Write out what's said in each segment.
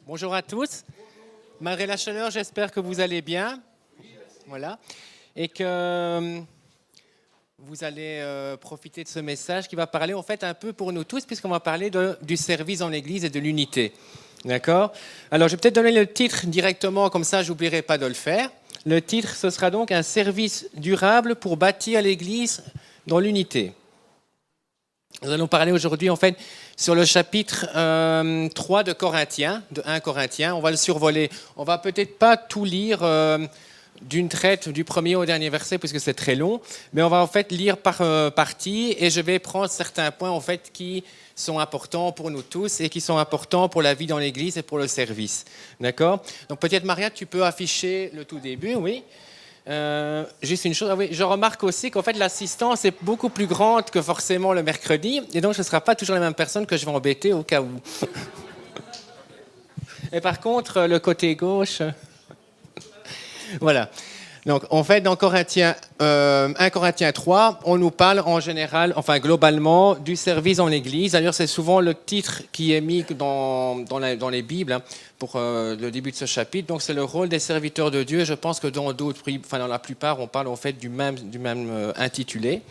Bonjour à tous. Malgré la chaleur, j'espère que vous allez bien. Voilà. Et que vous allez profiter de ce message qui va parler en fait un peu pour nous tous, puisqu'on va parler du service en Église et de l'unité. D'accord? Alors, je vais peut-être donner le titre directement, comme ça, je n'oublierai pas de le faire. Le titre, ce sera donc un service durable pour bâtir l'Église dans l'unité. Nous allons parler aujourd'hui, en fait, sur le chapitre 3 de Corinthiens, de 1 Corinthiens. On va le survoler. On va peut-être pas tout lire d'une traite, du premier au dernier verset, puisque c'est très long, mais on va en fait lire par partie, et je vais prendre certains points, en fait, qui sont importants pour nous tous et qui sont importants pour la vie dans l'Église et pour le service. D'accord? Donc peut-être, Maria, tu peux afficher le tout début, oui. Juste une chose, oui, je remarque aussi qu'en fait l'assistance est beaucoup plus grande que forcément le mercredi, et donc ce ne sera pas toujours la même personne que je vais embêter au cas où. Et par contre, le côté gauche, voilà. Donc en fait dans Corinthiens, 1 Corinthiens 3, on nous parle en général, enfin globalement, du service en Église. D'ailleurs c'est souvent le titre qui est mis dans les Bibles, hein, pour le début de ce chapitre. Donc c'est le rôle des serviteurs de Dieu. Je pense que dans d'autres, enfin dans la plupart, on parle en fait du même intitulé.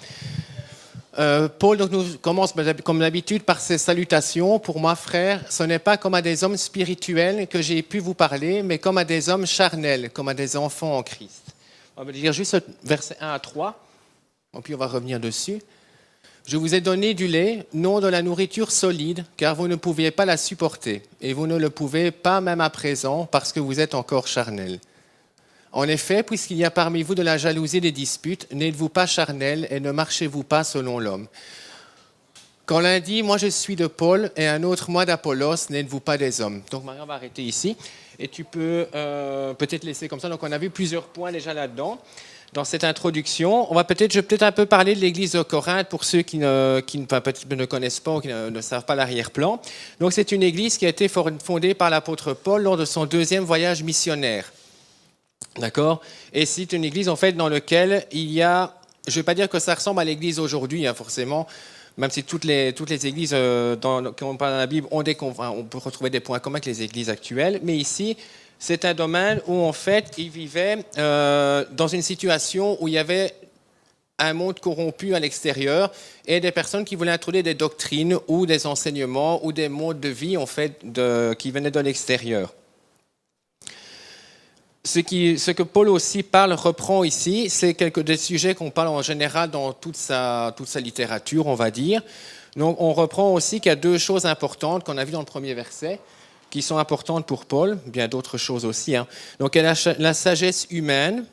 Paul donc, nous commence comme d'habitude par ses salutations. Pour moi, frères, ce n'est pas comme à des hommes spirituels que j'ai pu vous parler, mais comme à des hommes charnels, comme à des enfants en Christ. On va lire juste versets 1 à 3, et puis on va revenir dessus. Je vous ai donné du lait, non de la nourriture solide, car vous ne pouviez pas la supporter, et vous ne le pouvez pas même à présent, parce que vous êtes encore charnels. En effet, puisqu'il y a parmi vous de la jalousie et des disputes, n'êtes-vous pas charnels et ne marchez-vous pas selon l'homme? Quand l'un dit « moi je suis de Paul » et un autre « moi d'Apollos », n'êtes-vous pas des hommes? Donc Maria va arrêter ici, et tu peux peut-être laisser comme ça. Donc on a vu plusieurs points déjà là-dedans, dans cette introduction. Je vais peut-être un peu parler de l'église de Corinthe pour ceux qui peut-être ne connaissent pas ou qui ne savent pas l'arrière-plan. Donc c'est une église qui a été fondée par l'apôtre Paul lors de son deuxième voyage missionnaire. D'accord? Et c'est une église en fait dans laquelle il y a, je ne vais pas dire que ça ressemble à l'église aujourd'hui, hein, forcément, même si toutes les églises quand on parle dans la Bible on peut retrouver des points communs avec les églises actuelles, mais ici c'est un domaine où en fait ils vivaient dans une situation où il y avait un monde corrompu à l'extérieur et des personnes qui voulaient introduire des doctrines ou des enseignements ou des modes de vie en fait qui venaient de l'extérieur. Ce que Paul aussi reprend ici, c'est des sujets qu'on parle en général dans toute sa littérature, on va dire. Donc on reprend aussi qu'il y a deux choses importantes qu'on a vues dans le premier verset, qui sont importantes pour Paul, bien d'autres choses aussi. Hein. Donc il y a la sagesse humaine,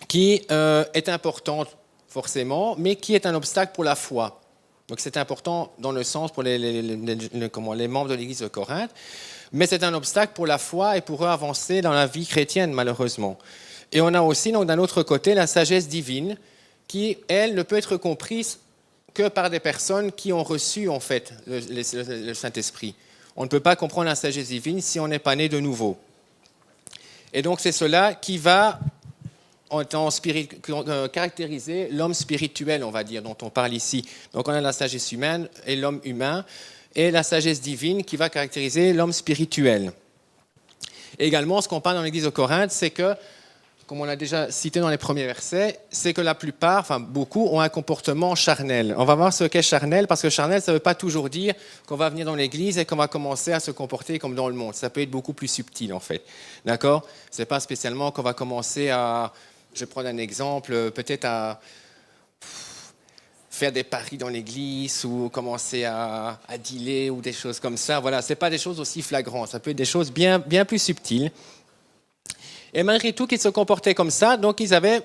qui est importante forcément, mais qui est un obstacle pour la foi. Donc c'est important dans le sens pour les membres de l'église de Corinthe, mais c'est un obstacle pour la foi et pour eux avancer dans la vie chrétienne, malheureusement. Et on a aussi, donc, d'un autre côté, la sagesse divine, qui, elle, ne peut être comprise que par des personnes qui ont reçu, en fait, le Saint-Esprit. On ne peut pas comprendre la sagesse divine si on n'est pas né de nouveau. Et donc, c'est cela qui va caractériser l'homme spirituel, on va dire, dont on parle ici. Donc, on a la sagesse humaine et l'homme humain, et la sagesse divine qui va caractériser l'homme spirituel. Et également, ce qu'on parle dans l'église de Corinthe, c'est que, comme on l'a déjà cité dans les premiers versets, c'est que la plupart, enfin beaucoup, ont un comportement charnel. On va voir ce qu'est charnel, parce que charnel, ça ne veut pas toujours dire qu'on va venir dans l'église et qu'on va commencer à se comporter comme dans le monde. Ça peut être beaucoup plus subtil, en fait. D'accord? Ce n'est pas spécialement qu'on va commencer à, je vais prendre un exemple, peut-être à faire des paris dans l'église ou commencer à dealer ou des choses comme ça. Voilà, ce n'est pas des choses aussi flagrantes, ça peut être des choses bien plus subtiles. Et malgré tout qu'ils se comportaient comme ça, donc ils avaient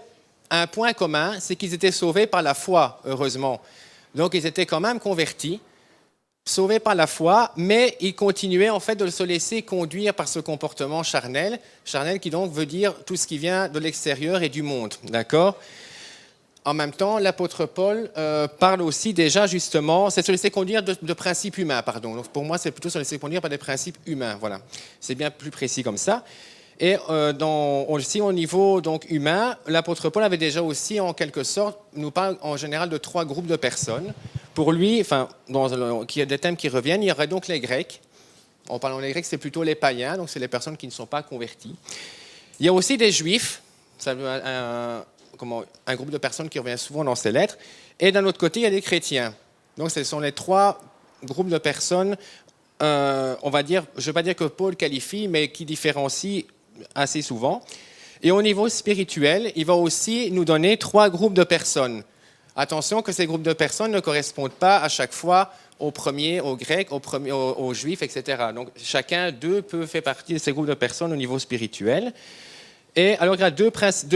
un point commun, c'est qu'ils étaient sauvés par la foi, heureusement. Donc ils étaient quand même convertis, sauvés par la foi, mais ils continuaient en fait de se laisser conduire par ce comportement charnel qui donc veut dire tout ce qui vient de l'extérieur et du monde, d'accord ? En même temps, l'apôtre Paul parle aussi déjà justement, c'est se laisser conduire de principes humains, pardon. Donc pour moi, c'est plutôt se laisser conduire par des principes humains, voilà. C'est bien plus précis comme ça. Et aussi au niveau donc, humain, l'apôtre Paul avait déjà aussi en quelque sorte, nous parle en général de 3 groupes de personnes. Pour lui, enfin, il y a des thèmes qui reviennent, il y aurait donc les Grecs, En parlant des Grecs, c'est plutôt les païens, donc c'est les personnes qui ne sont pas converties. Il y a aussi des juifs, un groupe de personnes qui revient souvent dans ces lettres. Et d'un autre côté, il y a des chrétiens. Donc ce sont les trois groupes de personnes, on va dire, je ne vais pas dire que Paul qualifie, mais qui différencient assez souvent. Et au niveau spirituel, il va aussi nous donner trois groupes de personnes. Attention que ces groupes de personnes ne correspondent pas à chaque fois aux premiers, aux Grecs, aux Juifs, etc. Donc chacun d'eux peut faire partie de ces groupes de personnes au niveau spirituel. Et alors il y a deux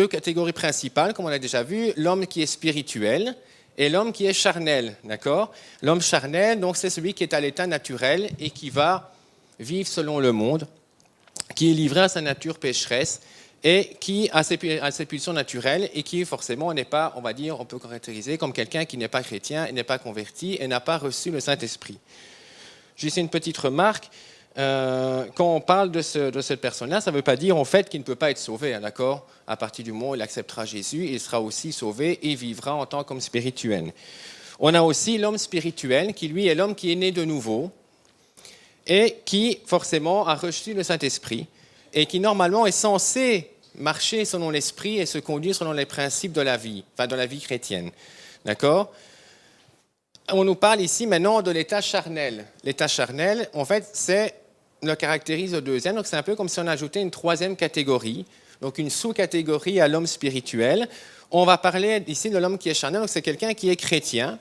catégories principales, comme on a déjà vu, l'homme qui est spirituel et l'homme qui est charnel, d'accord? L'homme charnel, donc c'est celui qui est à l'état naturel et qui va vivre selon le monde, qui est livré à sa nature pécheresse et qui a ses pulsions naturelles et qui forcément n'est pas, on va dire, on peut caractériser comme quelqu'un qui n'est pas chrétien et n'est pas converti et n'a pas reçu le Saint-Esprit. Juste une petite remarque. Quand on parle de cette personne-là, ça ne veut pas dire en fait qu'il ne peut pas être sauvé, hein, d'accord? À partir du moment où il acceptera Jésus, il sera aussi sauvé et vivra en tant qu'homme spirituel. On a aussi l'homme spirituel, qui lui est l'homme qui est né de nouveau et qui forcément a reçu le Saint-Esprit et qui normalement est censé marcher selon l'Esprit et se conduire selon les principes de la vie, enfin de la vie chrétienne, d'accord? On nous parle ici maintenant de l'état charnel. L'état charnel, en fait, le caractérise le deuxième, donc c'est un peu comme si on ajoutait une troisième catégorie, donc une sous-catégorie à l'homme spirituel. On va parler ici de l'homme qui est charnel, donc c'est quelqu'un qui est chrétien.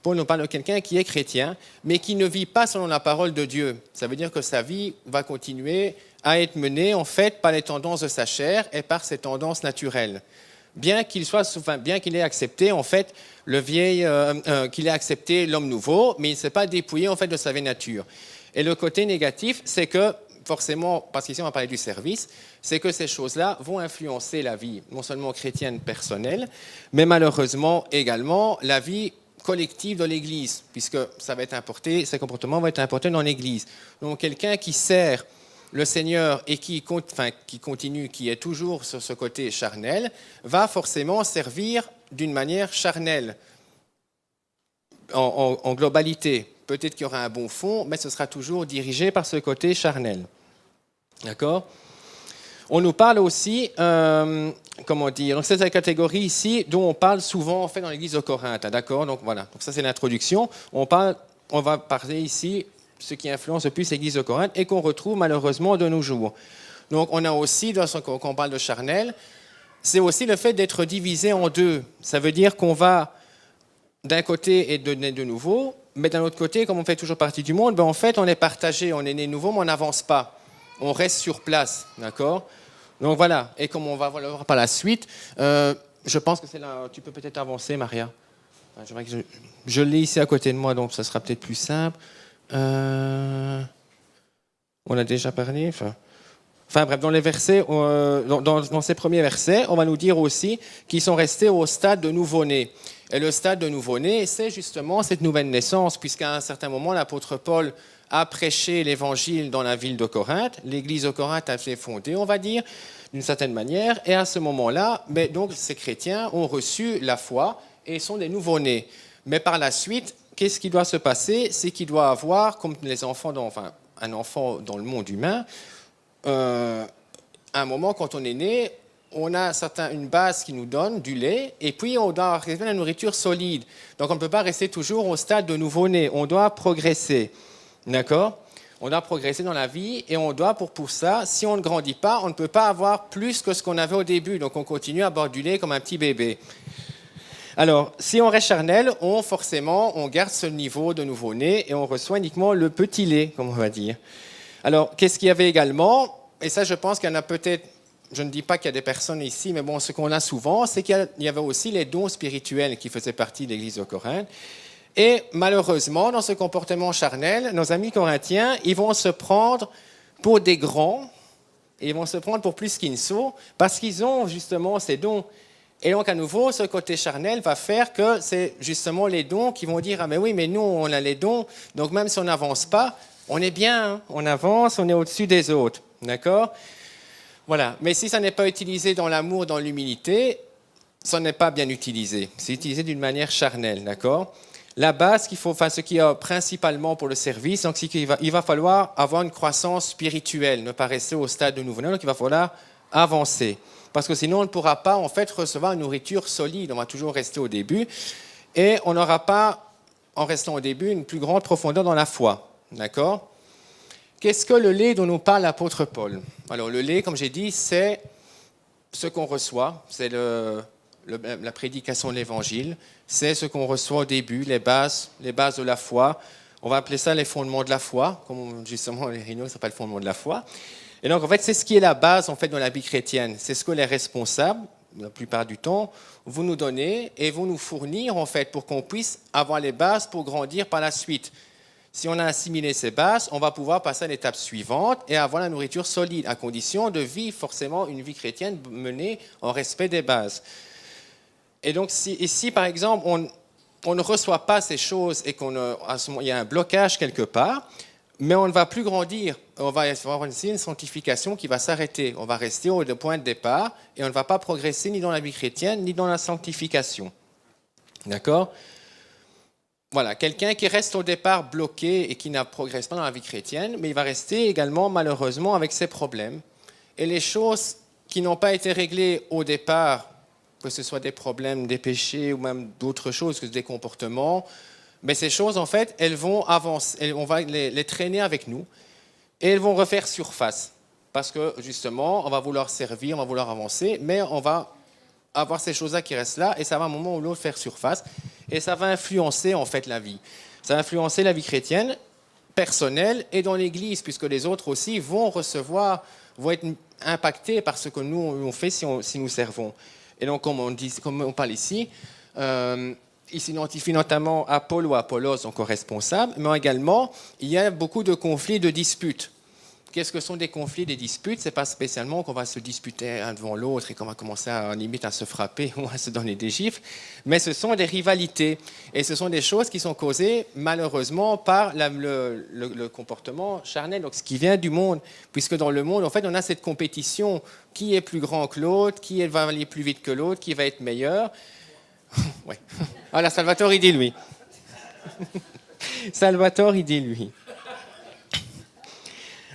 Paul nous parle de quelqu'un qui est chrétien, mais qui ne vit pas selon la parole de Dieu. Ça veut dire que sa vie va continuer à être menée, en fait, par les tendances de sa chair et par ses tendances naturelles. Bien qu'il ait accepté, en fait, qu'il ait accepté l'homme nouveau, mais il ne s'est pas dépouillé, en fait, de sa vraie nature. Et le côté négatif, c'est que, forcément, parce qu'ici on va parler du service, c'est que ces choses-là vont influencer la vie, non seulement chrétienne personnelle, mais malheureusement également la vie collective de l'Église, puisque ces comportements vont être importés dans l'Église. Donc quelqu'un qui sert le Seigneur et qui continue, qui est toujours sur ce côté charnel, va forcément servir d'une manière charnelle, en globalité. Peut-être qu'il y aura un bon fond, mais ce sera toujours dirigé par ce côté charnel. D'accord? On nous parle aussi, donc c'est la catégorie ici dont on parle souvent en fait dans l'église de Corinthe. Hein, d'accord? Donc voilà, donc ça c'est l'introduction. On va parler ici ce qui influence le plus l'église de Corinthe et qu'on retrouve malheureusement de nos jours. Donc on a aussi, quand on parle de charnel, c'est aussi le fait d'être divisé en deux. Ça veut dire qu'on va d'un côté être né de nouveau, mais d'un autre côté, comme on fait toujours partie du monde, en fait, on est partagé, on est né nouveau, mais on n'avance pas. On reste sur place, d'accord? Donc voilà, et comme on va voir par la suite, je pense que c'est là, tu peux peut-être avancer, Maria. Je l'ai ici à côté de moi, donc ça sera peut-être plus simple. On a déjà parlé, Enfin bref, dans les versets, dans ces premiers versets, on va nous dire aussi qu'ils sont restés au stade de nouveau-né. Et le stade de nouveau-né, c'est justement cette nouvelle naissance, puisqu'à un certain moment, l'apôtre Paul a prêché l'évangile dans la ville de Corinthe. L'église de Corinthe a été fondée, on va dire, d'une certaine manière. Et à ce moment-là, donc, ces chrétiens ont reçu la foi et sont des nouveau-nés. Mais par la suite, qu'est-ce qui doit se passer? C'est qu'il doit avoir, comme les enfants, un enfant dans le monde humain, à un moment, quand on est né, on a une base qui nous donne du lait, et puis on doit arriver à la nourriture solide. Donc on ne peut pas rester toujours au stade de nouveau-né, on doit progresser. D'accord? On doit progresser dans la vie, et on doit, pour ça, si on ne grandit pas, on ne peut pas avoir plus que ce qu'on avait au début. Donc on continue à boire du lait comme un petit bébé. Alors, si on reste charnel, on garde ce niveau de nouveau-né, et on reçoit uniquement le petit lait, comme on va dire. Alors, qu'est-ce qu'il y avait également? Et ça, je pense qu'il y en a peut-être, je ne dis pas qu'il y a des personnes ici, mais bon, ce qu'on a souvent, c'est qu'il y avait aussi les dons spirituels qui faisaient partie de l'Église de Corinthe. Et malheureusement, dans ce comportement charnel, nos amis corinthiens, ils vont se prendre pour des grands, et ils vont se prendre pour plus qu'ils ne sont, parce qu'ils ont justement ces dons. Et donc, à nouveau, ce côté charnel va faire que c'est justement les dons qui vont dire « Ah, mais oui, mais nous, on a les dons, donc même si on n'avance pas, on est bien, hein, on avance, on est au-dessus des autres. » D'accord? Voilà. Mais si ça n'est pas utilisé dans l'amour, dans l'humilité, ça n'est pas bien utilisé. C'est utilisé d'une manière charnelle. D'accord? la base qu'il faut, enfin, ce qui est principalement pour le service, donc c'est il va falloir avoir une croissance spirituelle, ne pas rester au stade de nouveau-né, donc il va falloir avancer. Parce que sinon, on ne pourra pas en fait recevoir une nourriture solide, on va toujours rester au début, et on n'aura pas, en restant au début, une plus grande profondeur dans la foi. D'accord ? Qu'est-ce que le lait dont nous parle l'apôtre Paul ? Alors le lait, comme j'ai dit, c'est ce qu'on reçoit, c'est la prédication de l'Évangile, c'est ce qu'on reçoit au début, les bases de la foi. On va appeler ça les fondements de la foi, comme justement les réunions s'appellent fondements de la foi. Et donc en fait, c'est ce qui est la base en fait dans la vie chrétienne. C'est ce que les responsables, la plupart du temps, vont nous donner et vont nous fournir en fait pour qu'on puisse avoir les bases pour grandir par la suite. Si on a assimilé ces bases, on va pouvoir passer à l'étape suivante et avoir la nourriture solide, à condition de vivre forcément une vie chrétienne menée en respect des bases. Et donc, si par exemple, on ne reçoit pas ces choses et qu'à ce moment, il y a un blocage quelque part, mais on ne va plus grandir, on va avoir une sanctification qui va s'arrêter. On va rester au point de départ et on ne va pas progresser ni dans la vie chrétienne, ni dans la sanctification. D'accord ? Voilà, quelqu'un qui reste au départ bloqué et qui ne progresse pas dans la vie chrétienne, mais il va rester également malheureusement avec ses problèmes. Et les choses qui n'ont pas été réglées au départ, que ce soit des problèmes, des péchés ou même d'autres choses que des comportements, mais ces choses en fait, elles vont avancer, on va les traîner avec nous et elles vont refaire surface. Parce que justement, on va vouloir servir, on va vouloir avancer, mais on va avoir ces choses-là qui restent là et ça va à un moment ou l'autre faire surface. Et ça va influencer en fait la vie. Ça va influencer la vie chrétienne, personnelle et dans l'Église, puisque les autres aussi vont être impactés par ce que nous on fait si nous servons. Et donc, comme on parle ici, il s'identifie notamment à Paul ou à Apollos, donc aux responsables, mais également, il y a beaucoup de conflits, de disputes. Qu'est-ce que sont des conflits, des disputes ? Ce n'est pas spécialement qu'on va se disputer un devant l'autre et qu'on va commencer limite à se frapper ou à se donner des gifles, mais ce sont des rivalités. Et ce sont des choses qui sont causées malheureusement par le comportement charnel, donc ce qui vient du monde. Puisque dans le monde, en fait, on a cette compétition. Qui est plus grand que l'autre ? Qui va aller plus vite que l'autre ? Qui va être meilleur ? Ouais. Voilà, Salvatore, il dit lui. Salvatore, il dit lui.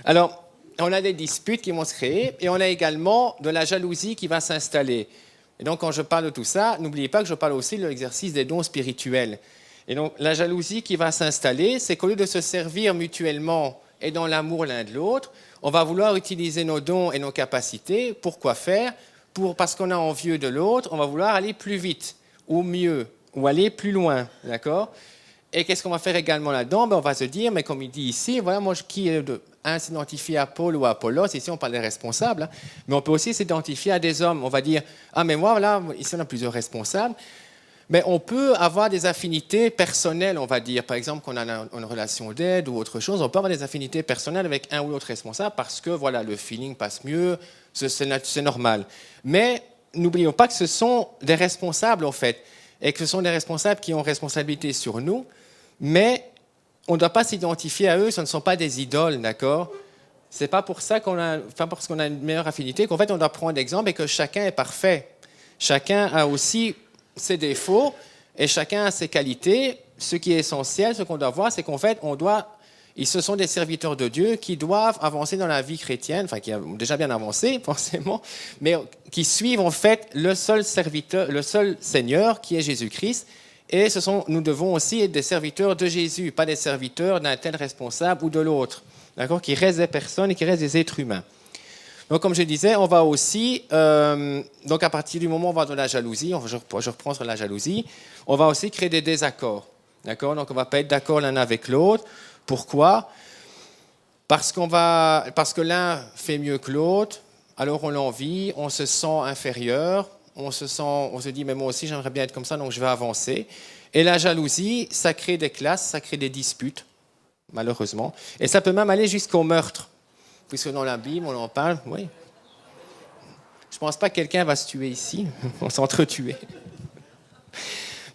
Alors, on a des disputes qui vont se créer et on a également de la jalousie qui va s'installer. Et donc, quand je parle de tout ça, n'oubliez pas que je parle aussi de l'exercice des dons spirituels. Et donc, la jalousie qui va s'installer, c'est qu'au lieu de se servir mutuellement et dans l'amour l'un de l'autre, on va vouloir utiliser nos dons et nos capacités. Pour quoi faire ? Parce qu'on a envieux de l'autre, on va vouloir aller plus vite ou mieux ou aller plus loin. D'accord ? Et qu'est-ce qu'on va faire également là-dedans ? On va se dire, mais comme il dit ici, voilà, moi, qui s'identifie à Paul ou à Apollos, ici on parle des responsables, mais on peut aussi s'identifier à des hommes. On va dire, ah mais moi, là, ici on a plusieurs responsables, mais on peut avoir des affinités personnelles, on va dire. Par exemple, qu'on a une relation d'aide ou autre chose, on peut avoir des affinités personnelles avec un ou l'autre responsable parce que voilà, le feeling passe mieux, c'est normal. Mais n'oublions pas que ce sont des responsables, en fait, et que ce sont des responsables qui ont responsabilité sur nous, mais on ne doit pas s'identifier à eux, ce ne sont pas des idoles, d'accord ? Ce n'est pas pour ça parce qu'on a une meilleure affinité qu'en fait on doit prendre l'exemple et que chacun est parfait. Chacun a aussi ses défauts et chacun a ses qualités. Ce qui est essentiel, ce qu'on doit voir, c'est qu'en fait ce sont des serviteurs de Dieu qui doivent avancer dans la vie chrétienne, enfin qui ont déjà bien avancé forcément, mais qui suivent en fait le seul serviteur, le seul Seigneur qui est Jésus-Christ. Et nous devons aussi être des serviteurs de Jésus, pas des serviteurs d'un tel responsable ou de l'autre, d'accord, qui restent des personnes et qui restent des êtres humains. Donc, comme je disais, on va aussi, donc à partir du moment où on va dans la jalousie, je reprends sur la jalousie, on va aussi créer des désaccords, d'accord. Donc, on ne va pas être d'accord l'un avec l'autre. Pourquoi ? Parce que l'un fait mieux que l'autre, alors on l'envie, on se sent inférieur. On se dit, mais moi aussi, j'aimerais bien être comme ça, donc je vais avancer. Et la jalousie, ça crée des classes, ça crée des disputes, malheureusement. Et ça peut même aller jusqu'au meurtre, puisque dans la Bible, on en parle, oui. Je ne pense pas que quelqu'un va se tuer ici, on s'entretuer.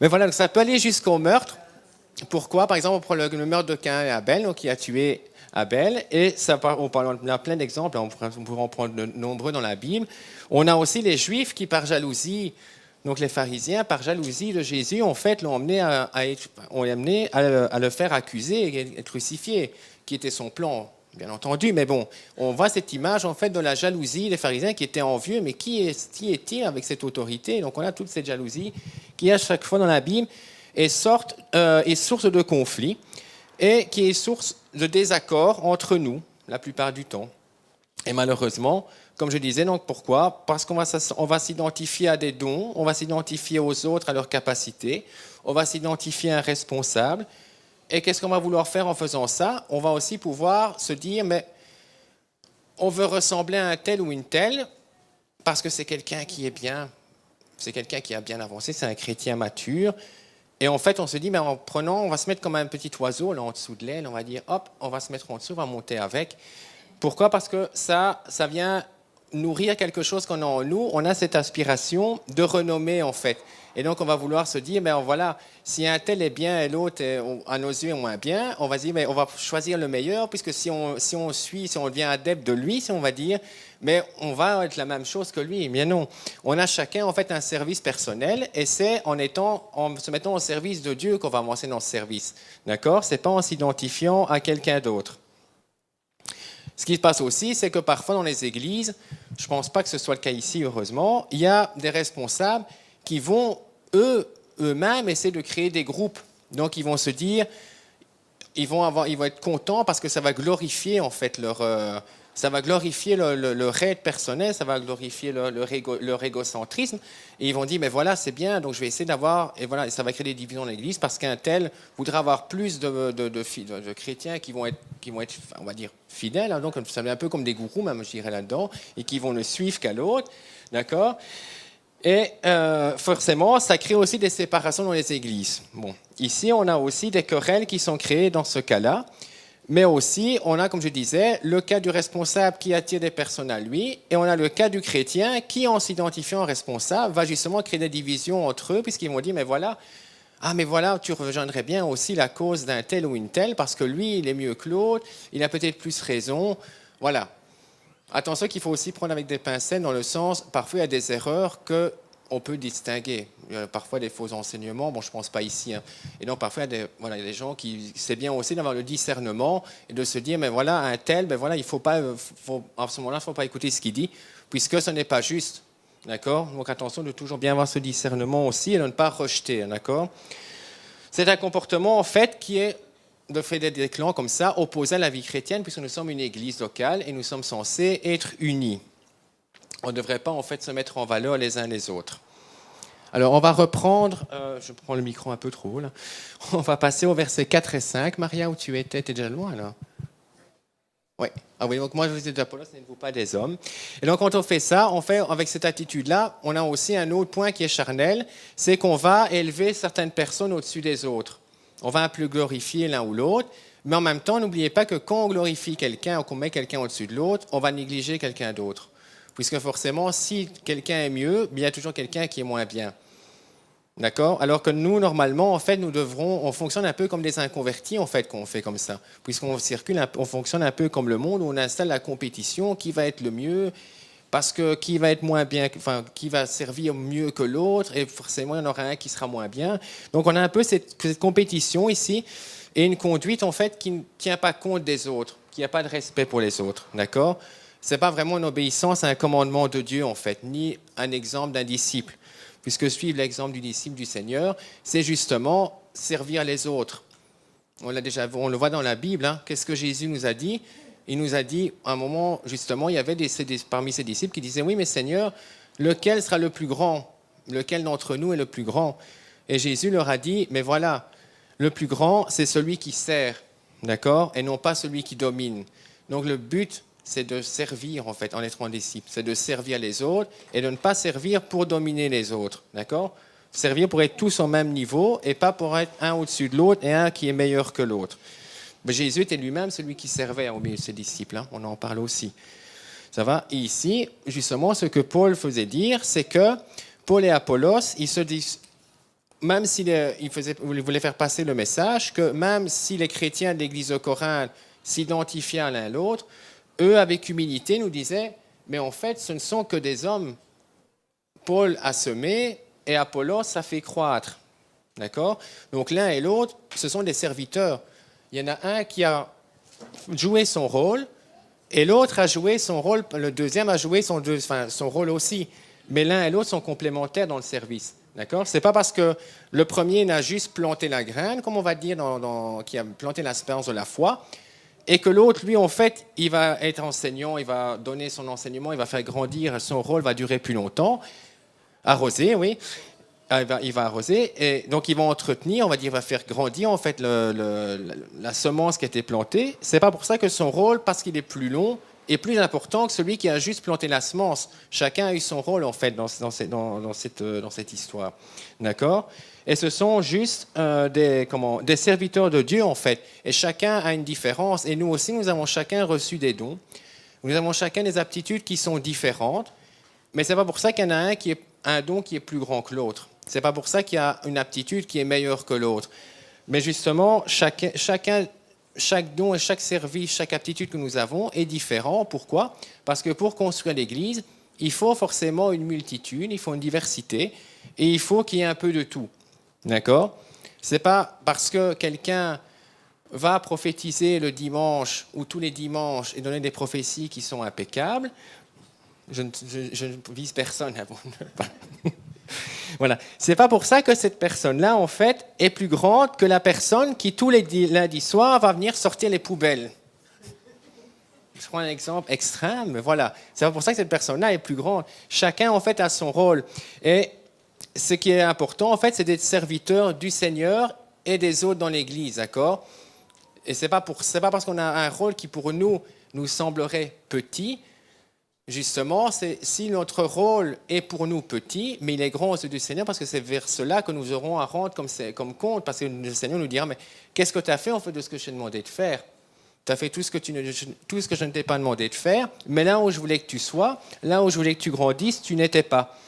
Mais voilà, donc ça peut aller jusqu'au meurtre. Pourquoi ? Par exemple, on prend le meurtre de Caïn et Abel, donc qui a tué Abel, et on a plein d'exemples, on pourrait en prendre de nombreux dans la Bible. On a aussi les Juifs qui, par jalousie, Donc les pharisiens, par jalousie de Jésus, en fait, l'ont amené à le faire accuser et être crucifié, qui était son plan, bien entendu. Mais bon, on voit cette image en fait de la jalousie des pharisiens qui étaient envieux, mais qui est-il avec cette autorité? Donc on a toute cette jalousie qui à chaque fois dans la Bible est source de conflits et qui est source de désaccords entre nous la plupart du temps. Et malheureusement, comme je disais, donc pourquoi? Parce qu'on va s'identifier à des dons, on va s'identifier aux autres, à leurs capacités, on va s'identifier à un responsable. Et qu'est-ce qu'on va vouloir faire en faisant ça? On va aussi pouvoir se dire, mais on veut ressembler à un tel ou une telle parce que c'est quelqu'un qui est bien, c'est quelqu'un qui a bien avancé, c'est un chrétien mature. Et en fait, on se dit, mais en prenant, on va se mettre comme un petit oiseau là en dessous de l'aile, on va dire, hop, on va se mettre en dessous, on va monter avec. Pourquoi? Parce que ça vient nourrir quelque chose qu'on a en nous. On a cette aspiration de renommée, en fait. Et donc, on va vouloir se dire, ben voilà, si un tel est bien et l'autre, à nos yeux, est moins bien, on va se dire, mais on va choisir le meilleur, puisque si on devient adepte de lui, si on va dire, mais on va être la même chose que lui. Mais non, on a chacun, en fait, un service personnel, et c'est en se mettant au service de Dieu qu'on va avancer dans ce service. D'accord? C'est pas en s'identifiant à quelqu'un d'autre. Ce qui se passe aussi, c'est que parfois dans les églises, je ne pense pas que ce soit le cas ici, heureusement, il y a des responsables qui vont, eux-mêmes, essayer de créer des groupes. Donc, ils vont se dire, ils vont être contents parce que ça va glorifier, en fait, ça va glorifier leur aide personnelle, ça va glorifier leur égocentrisme. Et ils vont dire, mais voilà, c'est bien, donc je vais essayer d'avoir... Et voilà, ça va créer des divisions dans l'Église parce qu'un tel voudra avoir plus de chrétiens qui vont être, on va dire, fidèles. Hein, donc, ça devient un peu comme des gourous, même, je dirais, là-dedans, et qui vont ne suivre qu'à l'autre. D'accord? Et forcément, ça crée aussi des séparations dans les églises. Bon, ici, on a aussi des querelles qui sont créées dans ce cas-là. Mais aussi, on a, comme je disais, le cas du responsable qui attire des personnes à lui, et on a le cas du chrétien qui, en s'identifiant responsable, va justement créer des divisions entre eux, puisqu'ils vont dire, mais voilà, tu rejoindrais bien aussi la cause d'un tel ou une telle, parce que lui, il est mieux que l'autre, il a peut-être plus raison. Voilà. Attention qu'il faut aussi prendre avec des pincettes, dans le sens, parfois il y a des erreurs qu'on peut distinguer. Il y a parfois des faux enseignements, bon, je ne pense pas ici. Hein. Et donc, parfois, il y a des gens qui... C'est bien aussi d'avoir le discernement et de se dire, mais voilà, un tel, ben voilà, il faut pas... à ce moment-là, il ne faut pas écouter ce qu'il dit, puisque ce n'est pas juste. D'accord? Donc, attention de toujours bien avoir ce discernement aussi et de ne pas rejeter. D'accord? C'est un comportement, en fait, qui est, de fait des clans comme ça, opposé à la vie chrétienne, puisque nous sommes une église locale et nous sommes censés être unis. On ne devrait pas, en fait, se mettre en valeur les uns les autres. Alors, on va reprendre, je prends le micro un peu trop, là. On va passer au versets 4 et 5. Maria, où tu étais? Tu es déjà loin, là? Oui. Ah oui, donc moi, je vous ai dit, Apollos, n'êtes-vous pas des hommes? Et donc, quand on fait ça, on fait, avec cette attitude-là, on a aussi un autre point qui est charnel, c'est qu'on va élever certaines personnes au-dessus des autres. On va un peu glorifier l'un ou l'autre, mais en même temps, n'oubliez pas que quand on glorifie quelqu'un ou qu'on met quelqu'un au-dessus de l'autre, on va négliger quelqu'un d'autre. Puisque forcément, si quelqu'un est mieux, il y a toujours quelqu'un qui est moins bien. D'accord? Alors que nous, normalement, en fait, on fonctionne un peu comme des inconvertis, en fait, quand on fait comme ça. Puisqu'on on fonctionne un peu comme le monde, où on installe la compétition, qui va être le mieux, parce que qui va être moins bien, enfin, qui va servir mieux que l'autre, et forcément, il y en aura un qui sera moins bien. Donc, on a un peu cette compétition ici, et une conduite, en fait, qui ne tient pas compte des autres, qui n'a pas de respect pour les autres. D'accord? Ce n'est pas vraiment une obéissance à un commandement de Dieu, en fait, ni un exemple d'un disciple. Puisque suivre l'exemple du disciple du Seigneur, c'est justement servir les autres. On le voit dans la Bible. Hein. Qu'est-ce que Jésus nous a dit? Il nous a dit, à un moment, justement, il y avait parmi ses disciples qui disaient, oui, mais Seigneur, lequel sera le plus grand? Lequel d'entre nous est le plus grand? Et Jésus leur a dit, mais voilà, le plus grand, c'est celui qui sert, d'accord? Et non pas celui qui domine. Donc le but, c'est de servir, en fait, en étant disciple. C'est de servir les autres et de ne pas servir pour dominer les autres. D'accord? Servir pour être tous au même niveau et pas pour être un au-dessus de l'autre et un qui est meilleur que l'autre. Mais Jésus était lui-même celui qui servait au milieu de ses disciples. Hein? On en parle aussi. Ça va? Et ici, justement, ce que Paul faisait dire, c'est que Paul et Apollos, ils se disent, même s'ils voulaient faire passer le message, que même si les chrétiens de l'église de Corinthe s'identifiaient à l'un à l'autre, eux, avec humilité, nous disaient, mais en fait, ce ne sont que des hommes. Paul a semé, et Apollos, ça fait croître. D'accord? Donc l'un et l'autre, ce sont des serviteurs. Il y en a un qui a joué son rôle et l'autre a joué son rôle, le deuxième a joué son rôle aussi. Mais l'un et l'autre sont complémentaires dans le service. D'accord? Ce n'est pas parce que le premier n'a juste planté la graine, comme on va dire, qui a planté l'espérance de la foi, et que l'autre, lui, en fait, il va être enseignant, il va donner son enseignement, il va faire grandir, son rôle va durer plus longtemps. Arroser, oui. Il va arroser, et donc il va entretenir, on va dire, il va faire grandir en fait la semence qui a été plantée. C'est pas pour ça que son rôle, parce qu'il est plus long, est plus important que celui qui a juste planté la semence. Chacun a eu son rôle en fait dans cette histoire, d'accord? Et ce sont juste des serviteurs de Dieu en fait. Et chacun a une différence. Et nous aussi, nous avons chacun reçu des dons. Nous avons chacun des aptitudes qui sont différentes. Mais c'est pas pour ça qu'il y en a un don qui est plus grand que l'autre. C'est pas pour ça qu'il y a une aptitude qui est meilleure que l'autre. Mais justement, chaque don et chaque service, chaque aptitude que nous avons est différent. Pourquoi? Parce que pour construire l'Église, il faut forcément une multitude, il faut une diversité, et il faut qu'il y ait un peu de tout. D'accord? C'est pas parce que quelqu'un va prophétiser le dimanche ou tous les dimanches et donner des prophéties qui sont impeccables. Je ne vise personne. Voilà. C'est pas pour ça que cette personne-là, en fait, est plus grande que la personne qui, tous les lundis soirs, va venir sortir les poubelles. Je prends un exemple extrême, mais voilà. C'est pas pour ça que cette personne-là est plus grande. Chacun, en fait, a son rôle. Et ce qui est important, en fait, c'est d'être serviteur du Seigneur et des autres dans l'Église, d'accord? Et c'est pas parce qu'on a un rôle qui, pour nous semblerait petit. Justement, si notre rôle est pour nous petit, mais il est grand aux yeux du Seigneur, parce que c'est vers cela que nous aurons à rendre comme compte, parce que le Seigneur nous dira, mais qu'est-ce que tu as fait en fait de ce que je t'ai demandé de faire? Tu as fait tout ce que je ne t'ai pas demandé de faire, mais là où je voulais que tu sois, là où je voulais que tu grandisses, tu n'étais pas,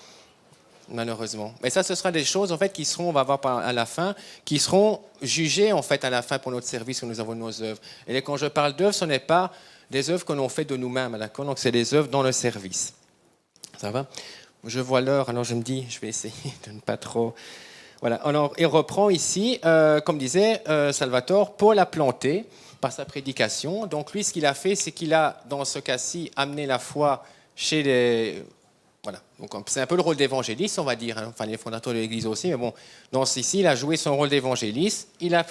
malheureusement. Mais ça, ce sera des choses en fait qui seront, on va voir à la fin, qui seront jugées en fait à la fin pour notre service que nous avons nos œuvres. Et quand je parle d'œuvres, ce n'est pas des œuvres que l'on fait de nous-mêmes, d'accord? Donc, c'est des œuvres dans le service. Ça va? Je vois l'heure, alors je me dis, je vais essayer de ne pas trop... Voilà, alors il reprend ici, comme disait Salvatore, Paul a planté par sa prédication. Donc, lui, ce qu'il a fait, c'est qu'il a, dans ce cas-ci, amené la foi chez les... Voilà, donc c'est un peu le rôle d'évangéliste, on va dire, hein. Enfin les fondateurs de l'Église aussi, mais bon, ici, il a joué son rôle d'évangéliste, il a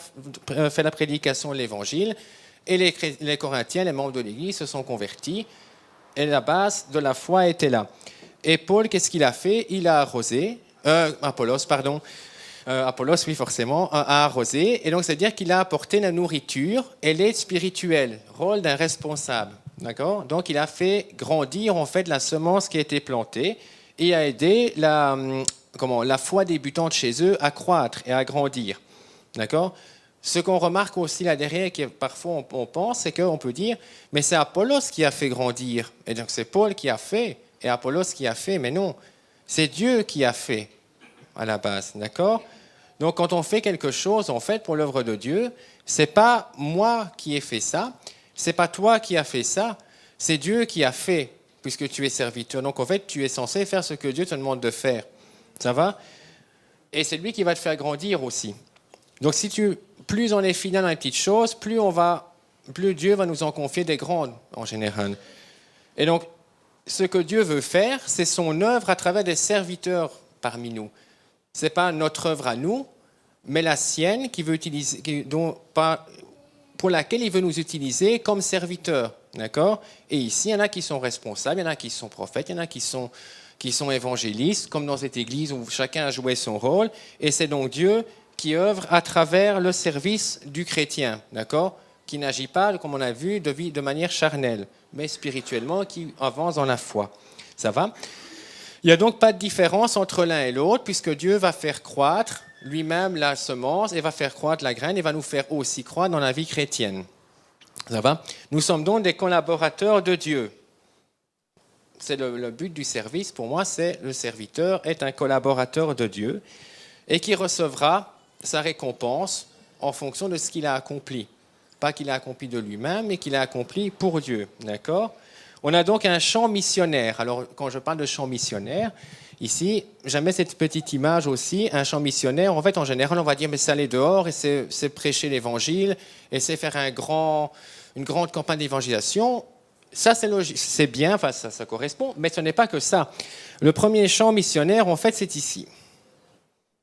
fait la prédication de l'Évangile, et les Corinthiens, les membres de l'Église, se sont convertis, et la base de la foi était là. Et Paul, qu'est-ce qu'il a fait? Il a arrosé, Apollos, oui, forcément, a arrosé, et donc c'est-à-dire qu'il a apporté la nourriture et l'aide spirituelle, rôle d'un responsable, d'accord? Donc il a fait grandir, en fait, la semence qui a été plantée, et a aidé la foi débutante chez eux à croître et à grandir, d'accord? Ce qu'on remarque aussi là derrière, que parfois on pense, c'est qu'on peut dire, mais c'est Apollos qui a fait grandir. Et donc c'est Paul qui a fait, et Apollos qui a fait, mais non, c'est Dieu qui a fait à la base, d'accord? Donc quand on fait quelque chose, en fait, pour l'œuvre de Dieu, c'est pas moi qui ai fait ça, c'est pas toi qui as fait ça, c'est Dieu qui a fait, puisque tu es serviteur. Donc en fait, tu es censé faire ce que Dieu te demande de faire. Ça va? Et c'est lui qui va te faire grandir aussi. Donc plus on est fidèle dans les petites choses, plus Dieu va nous en confier des grandes en général. Et donc, ce que Dieu veut faire, c'est son œuvre à travers des serviteurs parmi nous. Ce n'est pas notre œuvre à nous, mais la sienne pour laquelle il veut nous utiliser comme serviteurs. D'accord? Et ici, il y en a qui sont responsables, il y en a qui sont prophètes, il y en a qui sont évangélistes, comme dans cette église où chacun a joué son rôle. Et c'est donc Dieu qui œuvre à travers le service du chrétien, d'accord? Qui n'agit pas, comme on a vu, de manière charnelle, mais spirituellement, qui avance dans la foi. Ça va? Il n'y a donc pas de différence entre l'un et l'autre, puisque Dieu va faire croître lui-même la semence et va faire croître la graine et va nous faire aussi croître dans la vie chrétienne. Ça va? Nous sommes donc des collaborateurs de Dieu. C'est le but du service, pour moi, c'est le serviteur est un collaborateur de Dieu et qui recevra sa récompense en fonction de ce qu'il a accompli. Pas qu'il a accompli de lui-même, mais qu'il a accompli pour Dieu. D'accord? On a donc un champ missionnaire. Alors, quand je parle de champ missionnaire, ici, j'aime cette petite image aussi. Un champ missionnaire, en fait, en général, on va dire, mais c'est aller dehors et c'est prêcher l'évangile et c'est faire une grande campagne d'évangélisation. Ça, c'est bien, enfin, ça correspond, mais ce n'est pas que ça. Le premier champ missionnaire, en fait, c'est ici.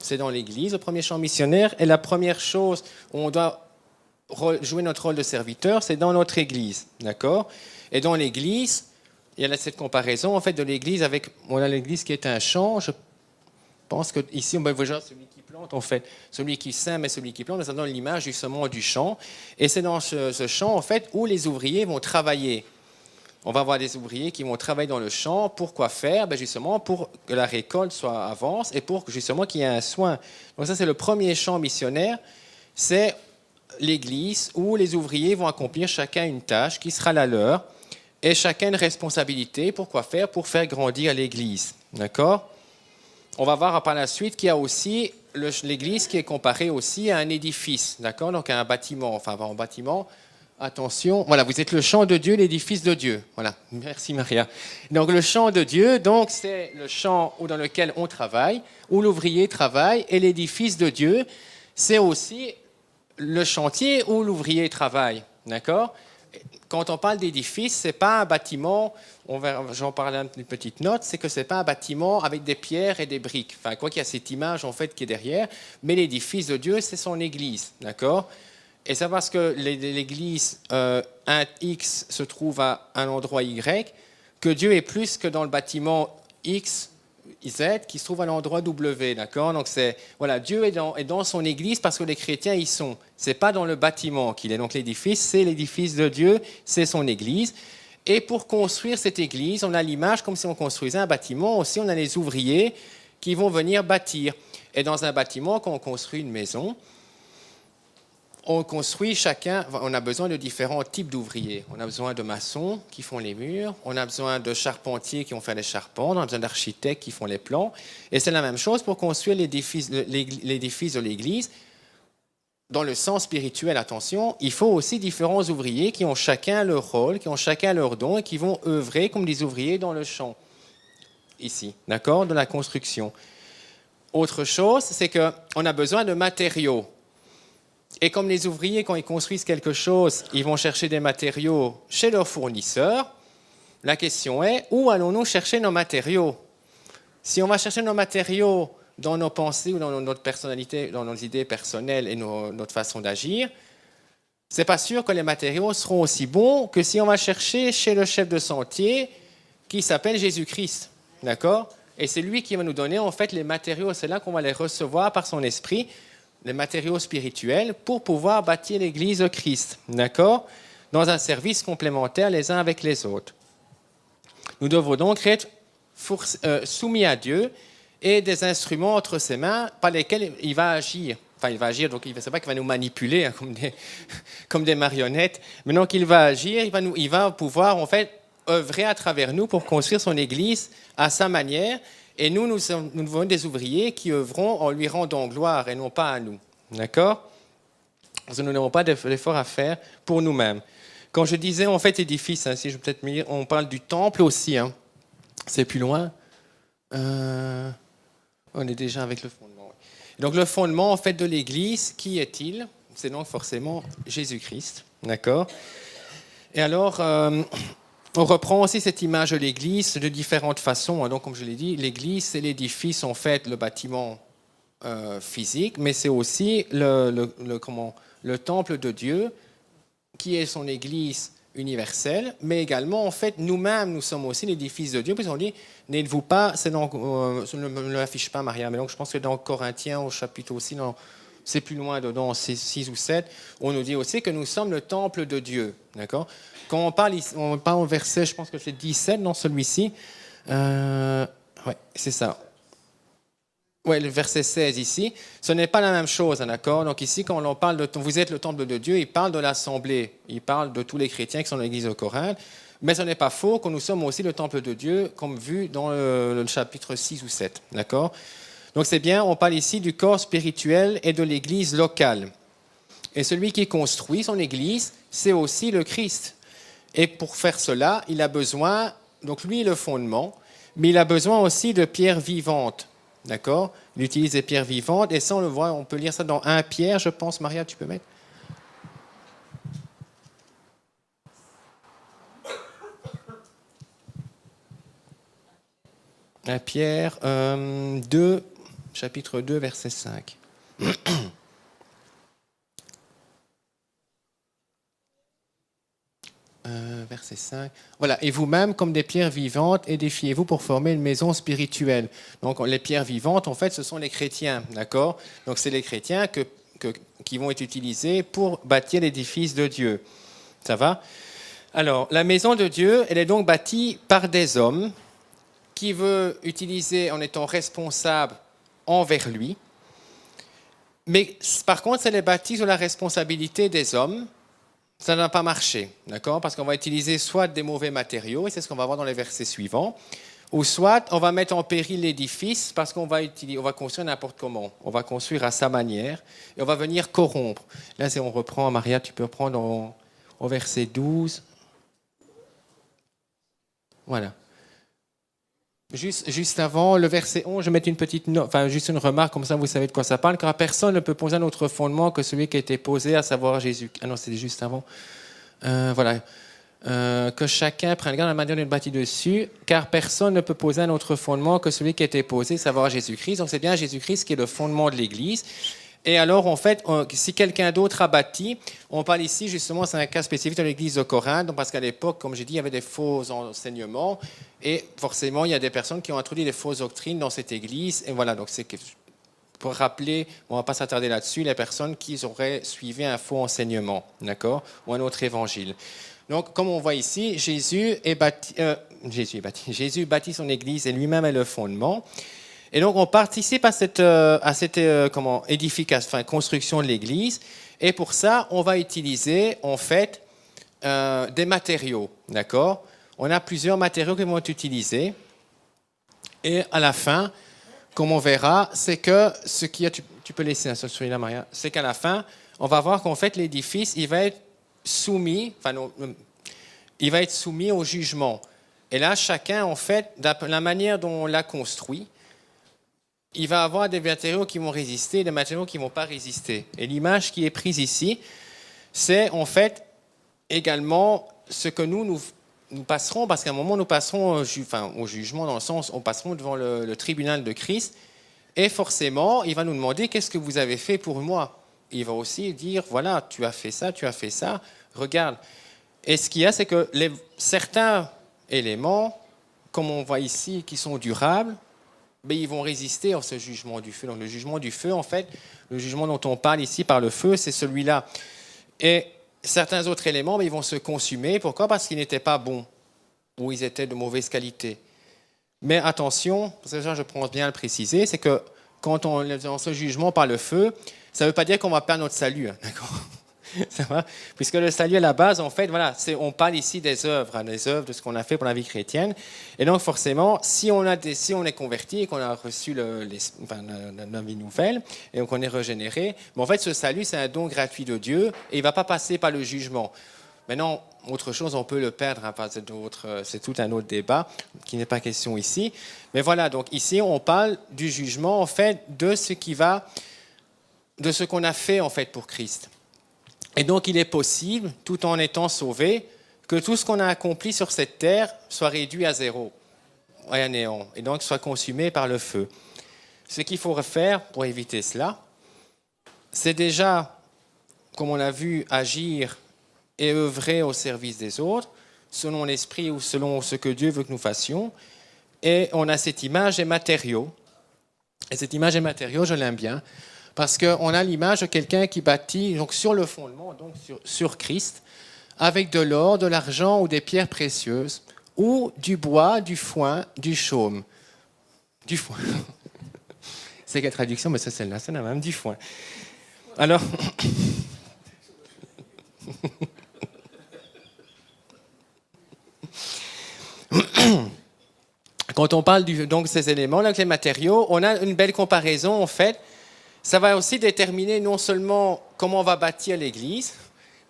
C'est dans l'Église, le premier champ missionnaire. Et la première chose où on doit jouer notre rôle de serviteur, c'est dans notre Église. D'accord ? Et dans l'Église, il y a cette comparaison en fait, de l'Église avec... On a l'Église qui est un champ. Je pense qu'ici, on va voir celui qui plante, en fait. Celui qui sème et celui qui plante, ça donne l'image justement du champ. Et c'est dans ce champ, en fait, où les ouvriers vont travailler. On va avoir des ouvriers qui vont travailler dans le champ. Pour quoi faire ? Justement, pour que la récolte avance et pour justement qu'il y ait un soin. Donc ça, c'est le premier champ missionnaire. C'est l'Église où les ouvriers vont accomplir chacun une tâche qui sera la leur et chacun une responsabilité. Pour quoi faire ? Pour faire grandir l'Église. D'accord ? On va voir par la suite qu'il y a aussi l'Église qui est comparée aussi à un édifice. D'accord ? Donc à un bâtiment. Enfin, un bâtiment... Attention, voilà, vous êtes le champ de Dieu, l'édifice de Dieu. Voilà, merci Maria. Donc le champ de Dieu, donc c'est le champ dans lequel on travaille, où l'ouvrier travaille, et l'édifice de Dieu, c'est aussi le chantier où l'ouvrier travaille. D'accord ? Quand on parle d'édifice, c'est pas un bâtiment. J'en parlais une petite note, c'est que c'est pas un bâtiment avec des pierres et des briques. Enfin, quoi qu'il y a cette image en fait qui est derrière, mais l'édifice de Dieu, c'est son Église. D'accord ? Et c'est parce que l'église un X se trouve à un endroit Y que Dieu est plus que dans le bâtiment X, Z qui se trouve à l'endroit W, d'accord ? Donc voilà, Dieu est dans son église parce que les chrétiens y sont. C'est pas dans le bâtiment qu'il est. Donc l'édifice, c'est l'édifice de Dieu, c'est son église. Et pour construire cette église, on a l'image comme si on construisait un bâtiment. Aussi, on a les ouvriers qui vont venir bâtir. Et dans un bâtiment, quand on construit une maison, on construit on a besoin de différents types d'ouvriers. On a besoin de maçons qui font les murs, on a besoin de charpentiers qui vont faire les charpentes, on a besoin d'architectes qui font les plans. Et c'est la même chose pour construire l'édifice de l'Église. Dans le sens spirituel, attention, il faut aussi différents ouvriers qui ont chacun leur rôle, qui ont chacun leur don et qui vont œuvrer comme des ouvriers dans le champ, ici, d'accord, de la construction. Autre chose, c'est qu'on a besoin de matériaux. Et comme les ouvriers, quand ils construisent quelque chose, ils vont chercher des matériaux chez leurs fournisseurs, la question est, où allons-nous chercher nos matériaux ? Si on va chercher nos matériaux dans nos pensées ou dans notre personnalité, dans nos idées personnelles et notre façon d'agir, c'est pas sûr que les matériaux seront aussi bons que si on va chercher chez le chef de chantier qui s'appelle Jésus-Christ. D'accord ? Et c'est lui qui va nous donner en fait les matériaux, c'est là qu'on va les recevoir par son esprit, les matériaux spirituels pour pouvoir bâtir l'Église de Christ, d'accord ? Dans un service complémentaire les uns avec les autres. Nous devons donc être soumis à Dieu et des instruments entre ses mains par lesquels il va agir. Enfin, il va agir, donc c'est pas qu'il va nous manipuler hein, comme des marionnettes, mais donc il va agir, il va pouvoir en fait œuvrer à travers nous pour construire son Église à sa manière. Et nous devons des ouvriers qui œuvront en lui rendant gloire et non pas à nous. D'accord ? Parce que nous n'avons pas d'effort à faire pour nous-mêmes. Quand je disais en fait édifice, hein, si je peux peut-être me dire, on parle du temple aussi. Hein. C'est plus loin. On est déjà avec le fondement. Donc le fondement en fait de l'Église, qui est-il ? C'est donc forcément Jésus-Christ. D'accord ? Et alors... on reprend aussi cette image de l'Église de différentes façons. Donc, comme je l'ai dit, l'Église, c'est l'édifice, en fait, le bâtiment physique, mais c'est aussi le temple de Dieu, qui est son Église universelle, mais également, en fait, nous-mêmes, nous sommes aussi l'édifice de Dieu. Puis on dit, n'êtes-vous pas, je ne l'affiche pas, Maria, mais donc je pense que dans Corinthiens, au chapitre aussi, c'est plus loin dedans, c'est 6 ou 7, on nous dit aussi que nous sommes le temple de Dieu. D'accord ? Quand on parle au verset, je pense que c'est 17 dans celui-ci. Oui, c'est ça. Oui, le verset 16 ici. Ce n'est pas la même chose, d'accord ? Donc ici, quand on parle de vous êtes le temple de Dieu, il parle de l'assemblée. Il parle de tous les chrétiens qui sont dans l'église de Corinthe. Mais ce n'est pas faux que nous sommes aussi le temple de Dieu, comme vu dans le chapitre 6 ou 7, d'accord ? Donc c'est bien, on parle ici du corps spirituel et de l'église locale. Et celui qui construit son église, c'est aussi le Christ. Et pour faire cela, il a besoin, donc lui, le fondement, mais il a besoin aussi de pierres vivantes. D'accord? Il utilise des pierres vivantes, et ça, on le voit, on peut lire ça dans 1 Pierre, je pense. Maria, tu peux mettre? 1 Pierre 2, chapitre 2, verset 5. Verset 5. Voilà. Et vous-même, comme des pierres vivantes, édifiez-vous pour former une maison spirituelle. Donc, les pierres vivantes, en fait, ce sont les chrétiens. D'accord? Donc, c'est les chrétiens qui vont être utilisés pour bâtir l'édifice de Dieu. Ça va? Alors, la maison de Dieu, elle est donc bâtie par des hommes qui veut utiliser en étant responsable envers lui. Mais par contre, elle est bâtie sur la responsabilité des hommes. Ça n'a pas marché, d'accord? Parce qu'on va utiliser soit des mauvais matériaux, et c'est ce qu'on va voir dans les versets suivants, ou soit on va mettre en péril l'édifice parce qu'on va construire n'importe comment. On va construire à sa manière et on va venir corrompre. Là, si on reprend, Maria, tu peux reprendre au verset 12. Voilà. Juste avant le verset 11, je vais mettre une petite note, enfin juste une remarque, comme ça vous savez de quoi ça parle, car personne ne peut poser un autre fondement que celui qui a été posé, à savoir Jésus. Ah non, c'était juste avant. Voilà. Que chacun prenne garde à la manière d'une bâtie dessus, car personne ne peut poser un autre fondement que celui qui a été posé, à savoir Jésus-Christ. Donc c'est bien Jésus-Christ qui est le fondement de l'Église. Et alors, en fait, si quelqu'un d'autre a bâti, on parle ici, justement, c'est un cas spécifique de l'église de Corinthe, parce qu'à l'époque, comme j'ai dit, il y avait des faux enseignements, et forcément, il y a des personnes qui ont introduit des fausses doctrines dans cette église, et voilà, donc c'est pour rappeler, on ne va pas s'attarder là-dessus, les personnes qui auraient suivi un faux enseignement, d'accord, ou un autre évangile. Donc, comme on voit ici, Jésus bâtit son église, et lui-même est le fondement. Et donc, on participe à cette édification, construction de l'Église. Et pour ça, on va utiliser, en fait, des matériaux. D'accord? On a plusieurs matériaux qui vont être utilisés. Et à la fin, comme on verra, c'est que ce qui a... Tu peux laisser un celui-là, Maria. C'est qu'à la fin, on va voir qu'en fait, l'édifice, il va être soumis au jugement. Et là, chacun, en fait, la manière dont on l'a construit, il va avoir des matériaux qui vont résister et des matériaux qui ne vont pas résister. Et l'image qui est prise ici, c'est en fait également ce que nous passerons, parce qu'à un moment, nous passerons au jugement, dans le sens, on passerons devant le tribunal de Christ, et forcément, il va nous demander, qu'est-ce que vous avez fait pour moi? Il va aussi dire, voilà, tu as fait ça, regarde. Et ce qu'il y a, c'est que certains éléments, comme on voit ici, qui sont durables, mais ils vont résister à ce jugement du feu. Donc le jugement du feu, en fait, le jugement dont on parle ici par le feu, c'est celui-là. Et certains autres éléments, ils vont se consumer. Pourquoi? Parce qu'ils n'étaient pas bons ou ils étaient de mauvaise qualité. Mais attention, c'est ça je pense bien à le préciser, c'est que quand on se jugement par le feu, ça ne veut pas dire qu'on va perdre notre salut. Hein, d'accord? Ça va? Puisque le salut à la base, en fait, voilà, on parle ici des œuvres de ce qu'on a fait pour la vie chrétienne. Et donc, forcément, si on est converti et qu'on a reçu la vie nouvelle et qu'on est régénéré, mais en fait, ce salut, c'est un don gratuit de Dieu et il ne va pas passer par le jugement. Maintenant, autre chose, on peut le perdre, hein, c'est tout un autre débat qui n'est pas question ici. Mais voilà, donc ici, on parle du jugement, en fait, de ce qu'on a fait, en fait, pour Christ. Et donc, il est possible, tout en étant sauvé, que tout ce qu'on a accompli sur cette terre soit réduit à zéro, à néant, et donc soit consumé par le feu. Ce qu'il faut faire pour éviter cela, c'est déjà, comme on l'a vu, agir et œuvrer au service des autres, selon l'esprit ou selon ce que Dieu veut que nous fassions. Et on a cette image des matériaux. Et cette image des matériaux, je l'aime bien. Parce qu'on a l'image de quelqu'un qui bâtit donc sur le fondement, donc sur Christ, avec de l'or, de l'argent ou des pierres précieuses, ou du bois, du foin, du chaume. Du foin. C'est quelle traduction? Mais c'est celle-là, c'est la même, du foin. Alors... Quand on parle donc ces éléments, là, les matériaux, on a une belle comparaison, en fait. Ça va aussi déterminer non seulement comment on va bâtir l'Église,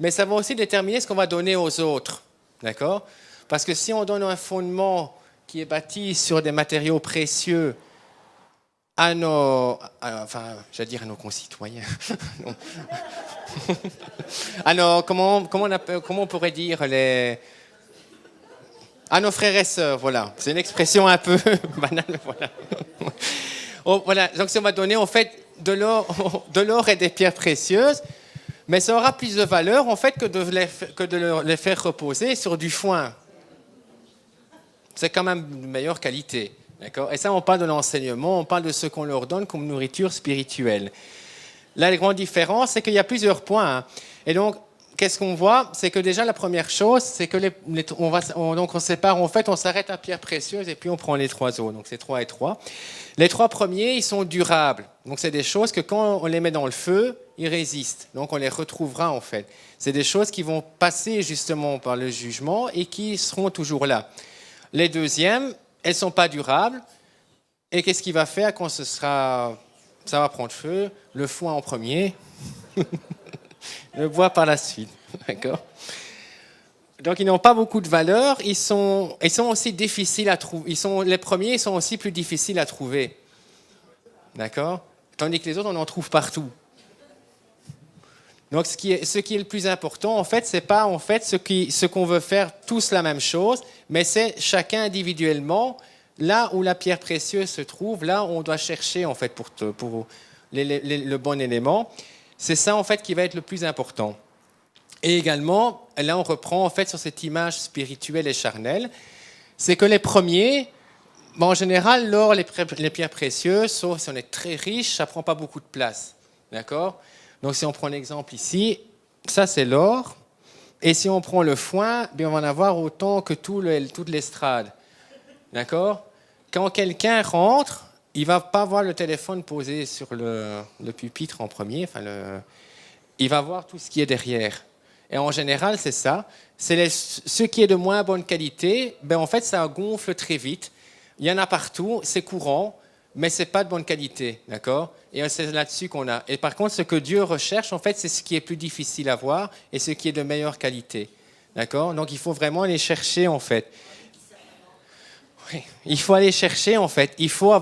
mais ça va aussi déterminer ce qu'on va donner aux autres. D'accord? Parce que si on donne un fondement qui est bâti sur des matériaux précieux à nos, j'allais dire à nos concitoyens, comment on pourrait dire à nos frères et sœurs, voilà. C'est une expression un peu banale, mais voilà. Oh, voilà. Donc, si on va donner en fait de l'or et des pierres précieuses, mais ça aura plus de valeur en fait que de les faire reposer sur du foin. C'est quand même de meilleure qualité. D'accord? Et ça, on parle de l'enseignement, on parle de ce qu'on leur donne comme nourriture spirituelle. Là, la grande différence, c'est qu'il y a plusieurs points. Hein. Et donc, qu'est-ce qu'on voit? C'est que déjà, la première chose, c'est que on sépare, en fait, on s'arrête à pierres précieuses et puis on prend les 3 autres. Donc, c'est 3 et 3. Les 3 premiers, ils sont durables. Donc, c'est des choses que quand on les met dans le feu, ils résistent. Donc, on les retrouvera, en fait. C'est des choses qui vont passer justement par le jugement et qui seront toujours là. Les deuxièmes, elles ne sont pas durables. Et qu'est-ce qu'il va faire quand ça va prendre feu? Le foin en premier, le bois par la suite. D'accord? Donc, ils n'ont pas beaucoup de valeur. Ils sont aussi difficiles à trouver. Les premiers, ils sont aussi plus difficiles à trouver. D'accord? Tandis que les autres, on en trouve partout. Donc, ce qui est le plus important, en fait, c'est pas en fait ce qu'on veut faire tous la même chose, mais c'est chacun individuellement, là où la pierre précieuse se trouve, là où on doit chercher en fait pour le bon élément. C'est ça en fait qui va être le plus important. Et également, là, on reprend en fait sur cette image spirituelle et charnelle, c'est que les premiers, en général, l'or, les pierres précieuses, sauf si on est très riche, ça prend pas beaucoup de place, d'accord? Donc, si on prend l'exemple ici, ça, c'est l'or. Et si on prend le foin, bien, on va en avoir autant que toute l'estrade. D'accord? Quand quelqu'un rentre, il ne va pas voir le téléphone posé sur le pupitre en premier. Il va voir tout ce qui est derrière. Et en général, c'est ça. Ce qui est de moins bonne qualité, ben, en fait, ça gonfle très vite. Il y en a partout, c'est courant. Mais ce n'est pas de bonne qualité, d'accord? Et c'est là-dessus qu'on a. Et par contre, ce que Dieu recherche, en fait, c'est ce qui est plus difficile à voir et ce qui est de meilleure qualité, d'accord? Donc, il faut vraiment aller chercher, en fait. Oui, il faut aller chercher, en fait. Il faut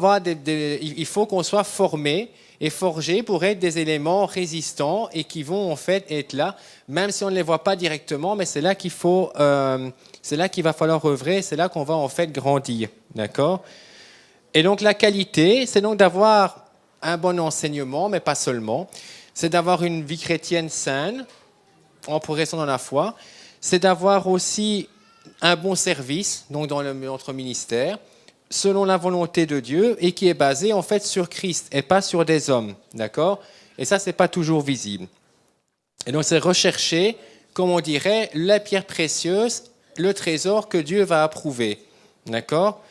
qu'on soit formé et forgé pour être des éléments résistants et qui vont, en fait, être là, même si on ne les voit pas directement, mais c'est là qu'il va falloir œuvrer, c'est là qu'on va, en fait, grandir, d'accord? Et donc la qualité, c'est donc d'avoir un bon enseignement, mais pas seulement. C'est d'avoir une vie chrétienne saine, en progressant dans la foi. C'est d'avoir aussi un bon service, donc dans notre ministère, selon la volonté de Dieu, et qui est basé en fait sur Christ, et pas sur des hommes. D'accord? Et ça, c'est pas toujours visible. Et donc c'est rechercher, comme on dirait, la pierre précieuse, le trésor que Dieu va approuver. D'accord?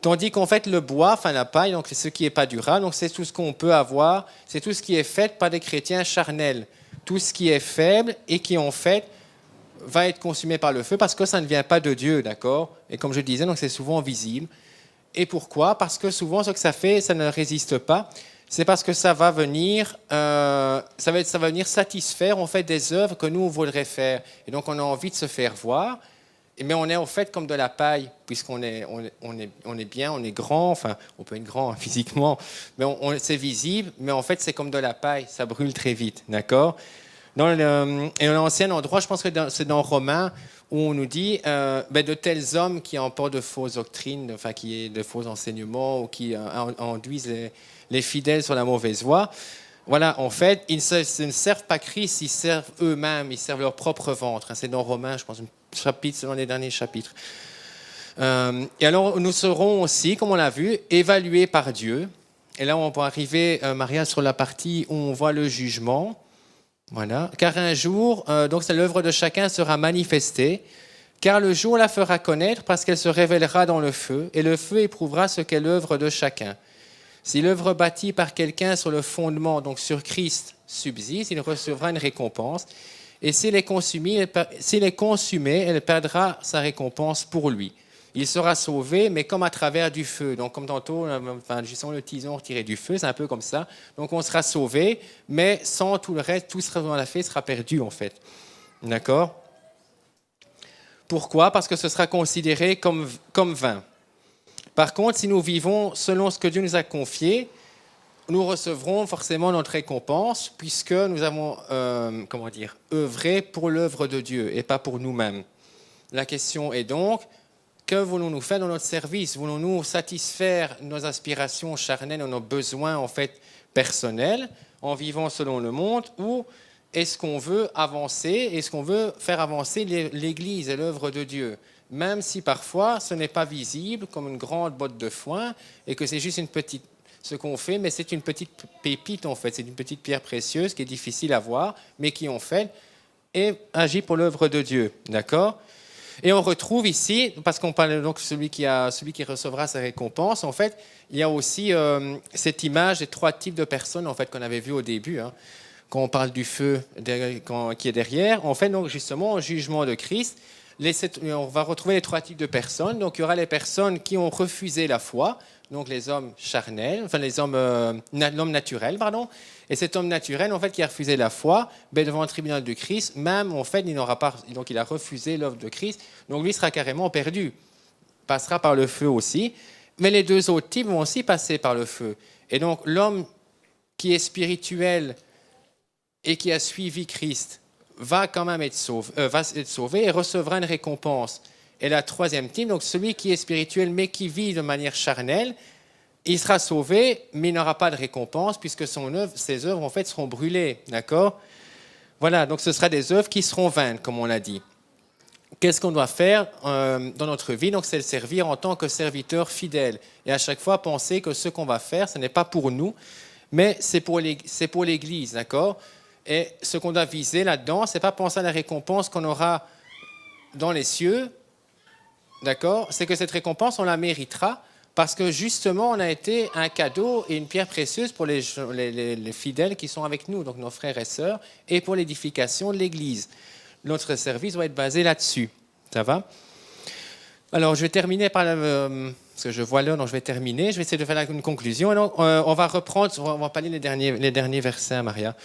Tandis qu'en fait, le bois, la paille, donc c'est ce qui n'est pas durable, donc c'est tout ce qu'on peut avoir, c'est tout ce qui est fait par des chrétiens charnels. Tout ce qui est faible et qui, en fait, va être consumé par le feu parce que ça ne vient pas de Dieu, d'accord? Et comme je disais, donc c'est souvent visible. Et pourquoi? Parce que souvent, ce que ça fait, ça ne résiste pas. C'est parce que ça va venir satisfaire, en fait, des œuvres que nous, on voudrait faire. Et donc, on a envie de se faire voir. Mais on est en fait comme de la paille, puisqu'on est bien, on est grand, enfin, on peut être grand hein, physiquement, mais c'est visible, mais en fait, c'est comme de la paille, ça brûle très vite, d'accord? Et dans l'ancien endroit, je pense que c'est dans Romains, où on nous dit de tels hommes qui emportent de fausses doctrines, enfin, qui de faux enseignements, ou qui induisent les fidèles sur la mauvaise voie. Voilà, en fait, ils ne servent pas Christ, ils servent eux-mêmes, ils servent leur propre ventre. C'est dans Romains, je pense, chapitre, c'est dans les derniers chapitres. Et alors, nous serons aussi, comme on l'a vu, évalués par Dieu. Et là, on va arriver, Maria, sur la partie où on voit le jugement. Voilà. Car un jour, donc c'est l'œuvre de chacun sera manifestée, car le jour la fera connaître parce qu'elle se révélera dans le feu, et le feu éprouvera ce qu'est l'œuvre de chacun. Si l'œuvre bâtie par quelqu'un sur le fondement, donc sur Christ, subsiste, il recevra une récompense. Et s'il est consumé, elle perdra sa récompense pour lui. Il sera sauvé, mais comme à travers du feu. Donc, comme tantôt, justement, le tison retiré du feu, c'est un peu comme ça. Donc, on sera sauvé, mais sans tout le reste, tout ce qu'on a fait sera perdu, en fait. D'accord? Pourquoi? Parce que ce sera considéré comme vain. Par contre, si nous vivons selon ce que Dieu nous a confié, nous recevrons forcément notre récompense puisque nous avons œuvré pour l'œuvre de Dieu et pas pour nous-mêmes. La question est donc, que voulons-nous faire dans notre service? Voulons-nous satisfaire nos aspirations charnelles et nos besoins en fait personnels en vivant selon le monde, ou est-ce qu'on veut avancer, est-ce qu'on veut faire avancer l'Église et l'œuvre de Dieu, même si parfois ce n'est pas visible comme une grande botte de foin et que c'est juste ce qu'on fait, mais c'est une petite pépite en fait, c'est une petite pierre précieuse qui est difficile à voir, mais qui en fait agit pour l'œuvre de Dieu, d'accord? Et on retrouve ici, parce qu'on parle donc celui qui recevra sa récompense, en fait, il y a aussi cette image des 3 types de personnes en fait qu'on avait vu au début, hein, quand on parle du feu qui est derrière. En fait, donc justement, au jugement de Christ, on va retrouver les 3 types de personnes. Donc, il y aura les personnes qui ont refusé la foi, donc les hommes charnels, enfin l'homme naturel, pardon. Et cet homme naturel, en fait, qui a refusé la foi, devant le tribunal de Christ, même en fait, il a refusé l'œuvre de Christ. Donc, lui sera carrément perdu, passera par le feu aussi. Mais les 2 autres types vont aussi passer par le feu. Et donc, l'homme qui est spirituel et qui a suivi Christ va quand même être sauvé et recevra une récompense. Et la 3e type, donc celui qui est spirituel mais qui vit de manière charnelle, il sera sauvé, mais il n'aura pas de récompense puisque ses œuvres en fait seront brûlées, d'accord? Voilà, donc ce sera des œuvres qui seront vaines, comme on l'a dit. Qu'est-ce qu'on doit faire dans notre vie? Donc c'est le servir en tant que serviteur fidèle. Et à chaque fois, penser que ce qu'on va faire, ce n'est pas pour nous, mais c'est pour l'Église, d'accord? Et ce qu'on doit viser là-dedans, c'est pas penser à la récompense qu'on aura dans les cieux, d'accord? C'est que cette récompense, on la méritera parce que justement, on a été un cadeau et une pierre précieuse pour les fidèles qui sont avec nous, donc nos frères et sœurs, et pour l'édification de l'Église. Notre service doit être basé là-dessus. Ça va? Alors, je vais terminer par parce que je vois l'heure, donc je vais terminer. Je vais essayer de faire une conclusion. Et donc, on va parler les derniers versets, Maria.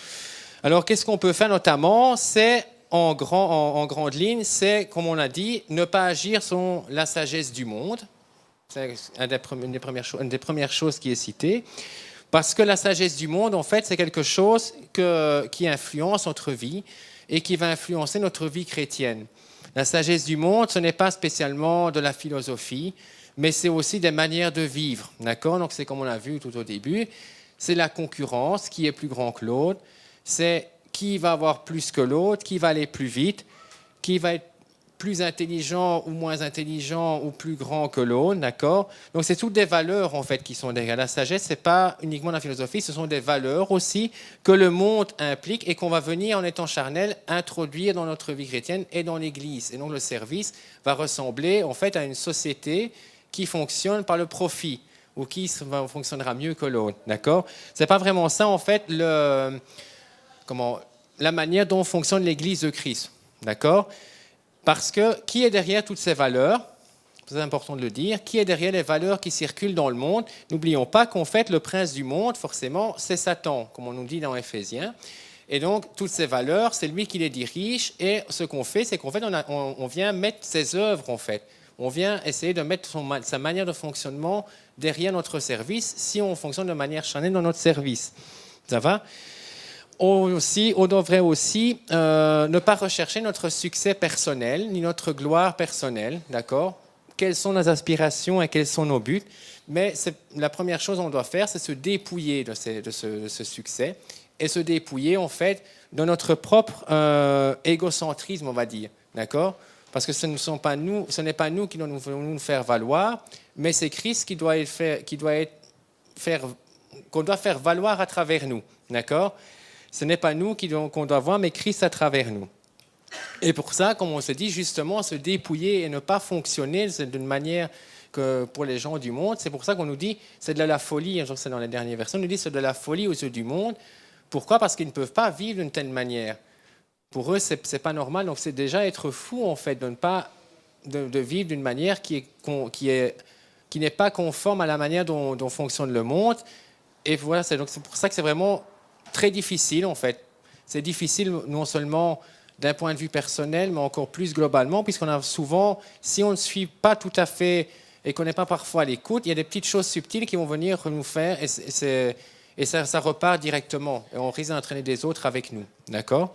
Alors, qu'est-ce qu'on peut faire notamment? C'est, en grande ligne, c'est, comme on a dit, ne pas agir selon la sagesse du monde. C'est une des premières choses qui est citée. Parce que la sagesse du monde, en fait, c'est quelque chose qui influence notre vie et qui va influencer notre vie chrétienne. La sagesse du monde, ce n'est pas spécialement de la philosophie, mais c'est aussi des manières de vivre. D'accord? Donc, c'est comme on l'a vu tout au début. C'est la concurrence, qui est plus grand que l'autre. C'est qui va avoir plus que l'autre, qui va aller plus vite, qui va être plus intelligent ou moins intelligent ou plus grand que l'autre, d'accord? Donc, c'est toutes des valeurs, en fait, qui sont derrière. La sagesse, ce n'est pas uniquement la philosophie, ce sont des valeurs aussi que le monde implique et qu'on va venir, en étant charnel, introduire dans notre vie chrétienne et dans l'Église. Et donc, le service va ressembler, en fait, à une société qui fonctionne par le profit ou qui fonctionnera mieux que l'autre, d'accord? Ce n'est pas vraiment ça, en fait, la manière dont fonctionne l'Église de Christ, d'accord? Parce que qui est derrière toutes ces valeurs? C'est important de le dire. Qui est derrière les valeurs qui circulent dans le monde? N'oublions pas qu'en fait, le prince du monde, forcément, c'est Satan, comme on nous dit dans Éphésiens. Et donc, toutes ces valeurs, c'est lui qui les dirige. Et ce qu'on fait, c'est qu'en fait, on vient mettre ses œuvres, en fait. On vient essayer de mettre sa manière de fonctionnement derrière notre service si on fonctionne de manière charnelle dans notre service. Ça va? On devrait aussi ne pas rechercher notre succès personnel, ni notre gloire personnelle, d'accord? Quelles sont nos aspirations et quels sont nos buts? Mais la première chose qu'on doit faire, c'est se dépouiller de ce succès et se dépouiller, en fait, de notre propre égocentrisme, on va dire, d'accord? Parce que ce n'est pas nous qui doit nous faire valoir, mais c'est Christ qu'on doit faire valoir à travers nous, d'accord? Ce n'est pas nous qu'on doit voir, mais Christ à travers nous. Et pour ça, comme on se dit, justement, se dépouiller et ne pas fonctionner d'une manière que pour les gens du monde, c'est pour ça qu'on nous dit c'est de la folie, je crois que c'est dans les derniers versets, on nous dit c'est de la folie aux yeux du monde. Pourquoi? Parce qu'ils ne peuvent pas vivre d'une telle manière. Pour eux, c'est pas normal, donc c'est déjà être fou, en fait, de vivre d'une manière qui n'est pas conforme à la manière dont fonctionne le monde. Et voilà, c'est pour ça que c'est vraiment très difficile, en fait. C'est difficile non seulement d'un point de vue personnel, mais encore plus globalement, puisqu'on a souvent, si on ne suit pas tout à fait et qu'on n'est pas parfois à l'écoute, il y a des petites choses subtiles qui vont venir nous faire, et ça repart directement, et on risque d'entraîner des autres avec nous, d'accord?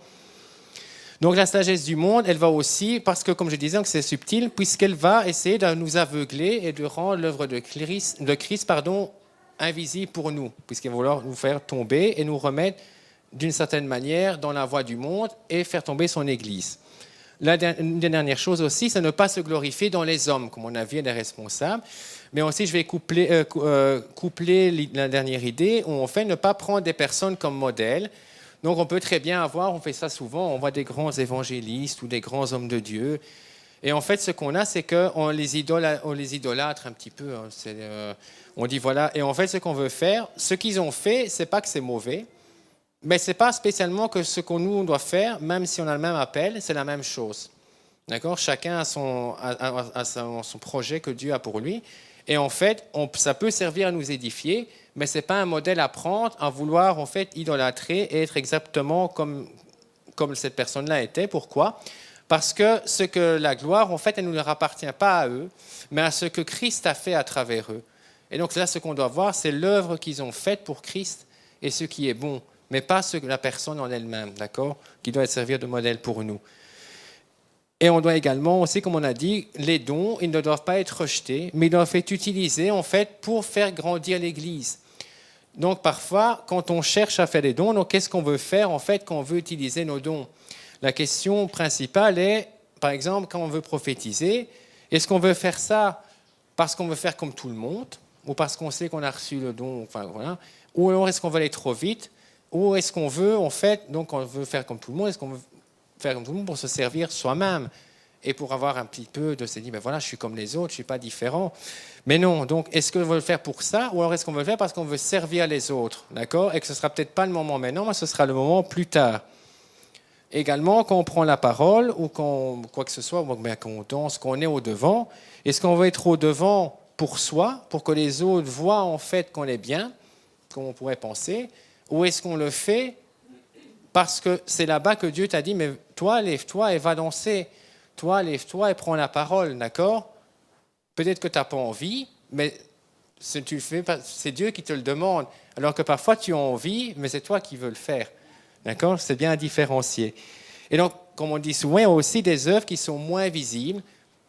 Donc la sagesse du monde, elle va aussi, parce que comme je disais, c'est subtil, puisqu'elle va essayer de nous aveugler et de rendre l'œuvre de Christ, invisible pour nous, puisqu'elle va vouloir nous faire tomber et nous remettre d'une certaine manière dans la voie du monde et faire tomber son Église. Une des dernières choses aussi, c'est ne pas se glorifier dans les hommes, comme on a vu des responsables, mais aussi je vais coupler la dernière idée, où on fait ne pas prendre des personnes comme modèle. Donc on peut très bien avoir, on fait ça souvent, on voit des grands évangélistes ou des grands hommes de Dieu, et en fait ce qu'on a, c'est qu'on les idolâtre un petit peu, hein. On dit voilà, et en fait ce qu'on veut faire, ce qu'ils ont fait, c'est pas que c'est mauvais, mais ce n'est pas spécialement que ce qu'on nous doit faire, même si on a le même appel, c'est la même chose. D'accord ? Chacun a son projet que Dieu a pour lui. Et en fait, ça peut servir à nous édifier, mais ce n'est pas un modèle à prendre, à vouloir en fait idolâtrer et être exactement comme cette personne-là était. Pourquoi ? Parce que la gloire, en fait, elle ne leur appartient pas à eux, mais à ce que Christ a fait à travers eux. Et donc là, ce qu'on doit voir, c'est l'œuvre qu'ils ont faite pour Christ et ce qui est bon, mais pas la personne en elle-même, d'accord, qui doit servir de modèle pour nous. Et on doit également aussi, comme on a dit, les dons, ils ne doivent pas être rejetés, mais ils doivent être utilisés en fait pour faire grandir l'Église. Donc parfois, quand on cherche à faire des dons, donc qu'est-ce qu'on veut faire en fait quand on veut utiliser nos dons ? La question principale est, par exemple, quand on veut prophétiser, est-ce qu'on veut faire ça parce qu'on veut faire comme tout le monde, ou parce qu'on sait qu'on a reçu le don, enfin voilà, ou alors est-ce qu'on veut aller trop vite ? Ou est-ce qu'on veut, en fait, donc on veut faire comme tout le monde, est-ce qu'on veut faire comme tout le monde pour se servir soi-même et pour avoir un petit peu de se dire, ben voilà, je suis comme les autres, je ne suis pas différent. Mais non, donc est-ce qu'on veut le faire pour ça ou alors est-ce qu'on veut le faire parce qu'on veut servir les autres, d'accord ? Et que ce ne sera peut-être pas le moment maintenant, mais ce sera le moment plus tard. Également, quand on prend la parole ou quoi que ce soit, qu'on danse, qu'on est au devant, est-ce qu'on veut être au devant pour soi, pour que les autres voient en fait qu'on est bien, comme on pourrait penser ? Ou est-ce qu'on le fait parce que c'est là-bas que Dieu t'a dit, mais toi, lève-toi et va danser. Toi, lève-toi et prends la parole, d'accord ? Peut-être que tu n'as pas envie, mais c'est Dieu qui te le demande. Alors que parfois tu as envie, mais c'est toi qui veux le faire. D'accord ? C'est bien à différencier. Et donc, comme on dit souvent, il y a aussi des œuvres qui sont moins visibles.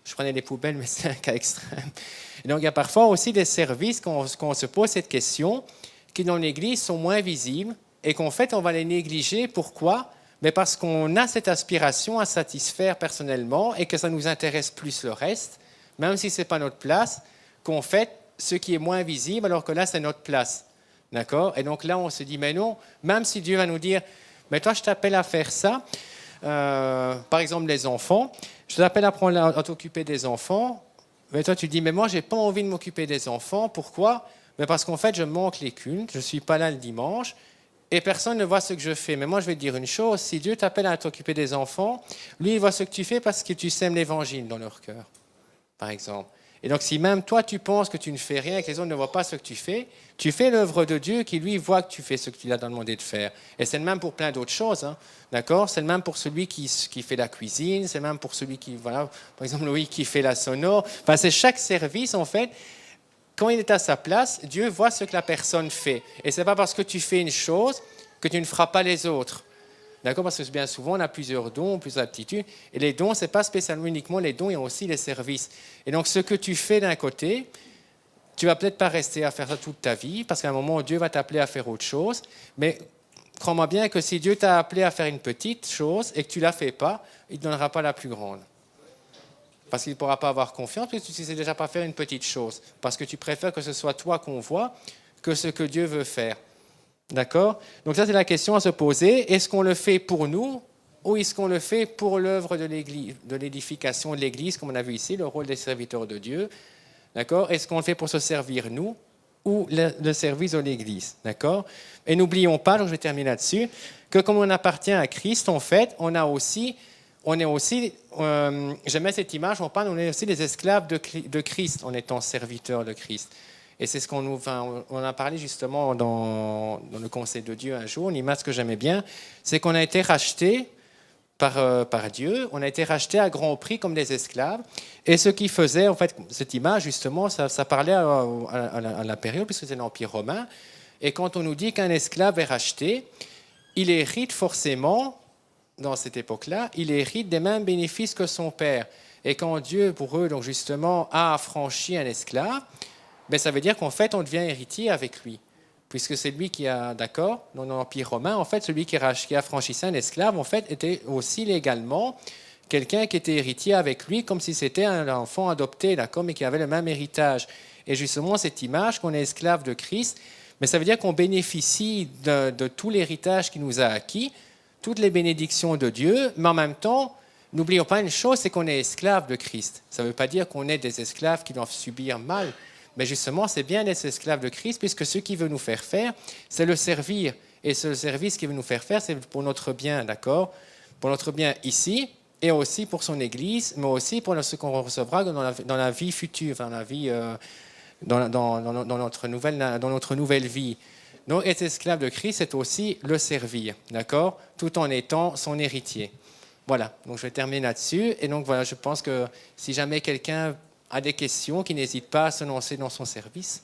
Je prenais les poubelles, mais c'est un cas extrême. Et donc, il y a parfois aussi des services quand on se pose cette question, qui dans l'Église sont moins visibles et qu'en fait on va les négliger. Pourquoi ? Mais parce qu'on a cette aspiration à satisfaire personnellement et que ça nous intéresse plus le reste, même si ce n'est pas notre place, qu'on fait ce qui est moins visible alors que là c'est notre place. D'accord ? Et donc là on se dit mais non, même si Dieu va nous dire mais toi je t'appelle à faire ça, par exemple les enfants, je t'appelle à t'occuper des enfants, mais toi tu dis mais moi j'ai pas envie de m'occuper des enfants, pourquoi ? Mais parce qu'en fait, je manque les cultes, je ne suis pas là le dimanche, et personne ne voit ce que je fais. Mais moi, je vais te dire une chose, si Dieu t'appelle à t'occuper des enfants, lui, il voit ce que tu fais parce que tu sèmes l'évangile dans leur cœur, par exemple. Et donc, si même toi, tu penses que tu ne fais rien et que les autres ne voient pas ce que tu fais l'œuvre de Dieu qui, lui, voit que tu fais ce que tu lui as demandé de faire. Et c'est le même pour plein d'autres choses, hein, d'accord ? C'est le même pour celui qui fait la cuisine, c'est le même pour celui qui, voilà, par exemple, Louis qui fait la sonore. Enfin, c'est chaque service, en fait. Quand il est à sa place, Dieu voit ce que la personne fait. Et ce n'est pas parce que tu fais une chose que tu ne feras pas les autres. D'accord ? Parce que bien souvent, on a plusieurs dons, plusieurs aptitudes. Et les dons, ce n'est pas spécialement uniquement les dons, il y a aussi les services. Et donc, ce que tu fais d'un côté, tu ne vas peut-être pas rester à faire ça toute ta vie, parce qu'à un moment, Dieu va t'appeler à faire autre chose. Mais crois-moi bien que si Dieu t'a appelé à faire une petite chose et que tu ne la fais pas, il ne te donnera pas la plus grande. Parce qu'il ne pourra pas avoir confiance, parce que tu ne sais déjà pas faire une petite chose. Parce que tu préfères que ce soit toi qu'on voit que ce que Dieu veut faire. D'accord ? Donc ça, c'est la question à se poser. Est-ce qu'on le fait pour nous ou est-ce qu'on le fait pour l'œuvre de l'Église, de l'édification de l'Église, comme on a vu ici, le rôle des serviteurs de Dieu ? D'accord ? Est-ce qu'on le fait pour se servir nous ou le service de l'Église ? D'accord ? Et n'oublions pas, donc je vais terminer là-dessus, que comme on appartient à Christ, en fait, on est aussi, j'aimais cette image, on est aussi des esclaves de Christ en étant serviteurs de Christ. Et c'est ce on a parlé justement dans le Conseil de Dieu un jour, une image que j'aimais bien, c'est qu'on a été rachetés par Dieu. On a été rachetés à grand prix comme des esclaves. Et ce qui faisait, en fait, cette image, justement, ça parlait à la période, puisque c'était l'Empire romain. Et quand on nous dit qu'un esclave est racheté, il hérite forcément, dans cette époque-là, il hérite des mêmes bénéfices que son père. Et quand Dieu, pour eux, donc justement, a affranchi un esclave, ben, ça veut dire qu'en fait, on devient héritier avec lui. Puisque c'est lui qui a, d'accord, dans l'Empire romain, en fait, celui qui a franchissait un esclave, en fait, était aussi légalement quelqu'un qui était héritier avec lui, comme si c'était un enfant adopté, d'accord, mais qui avait le même héritage. Et justement, cette image qu'on est esclave de Christ, mais ça veut dire qu'on bénéficie de tout l'héritage qu'il nous a acquis, toutes les bénédictions de Dieu, mais en même temps, n'oublions pas une chose, c'est qu'on est esclave de Christ. Ça ne veut pas dire qu'on est des esclaves qui doivent subir mal. Mais justement, c'est bien d'être esclave de Christ, puisque ce qu'il veut nous faire faire, c'est le servir. Et ce service qu'il veut nous faire faire, c'est pour notre bien, d'accord? Pour notre bien ici, et aussi pour son Église, mais aussi pour ce qu'on recevra dans la vie future, dans la vie, dans notre nouvelle vie. Donc, être esclave de Christ, c'est aussi le servir, d'accord? Tout en étant son héritier. Voilà, donc je vais terminer là-dessus. Et donc, voilà, je pense que si jamais quelqu'un a des questions, qui n'hésite pas à se lancer dans son service.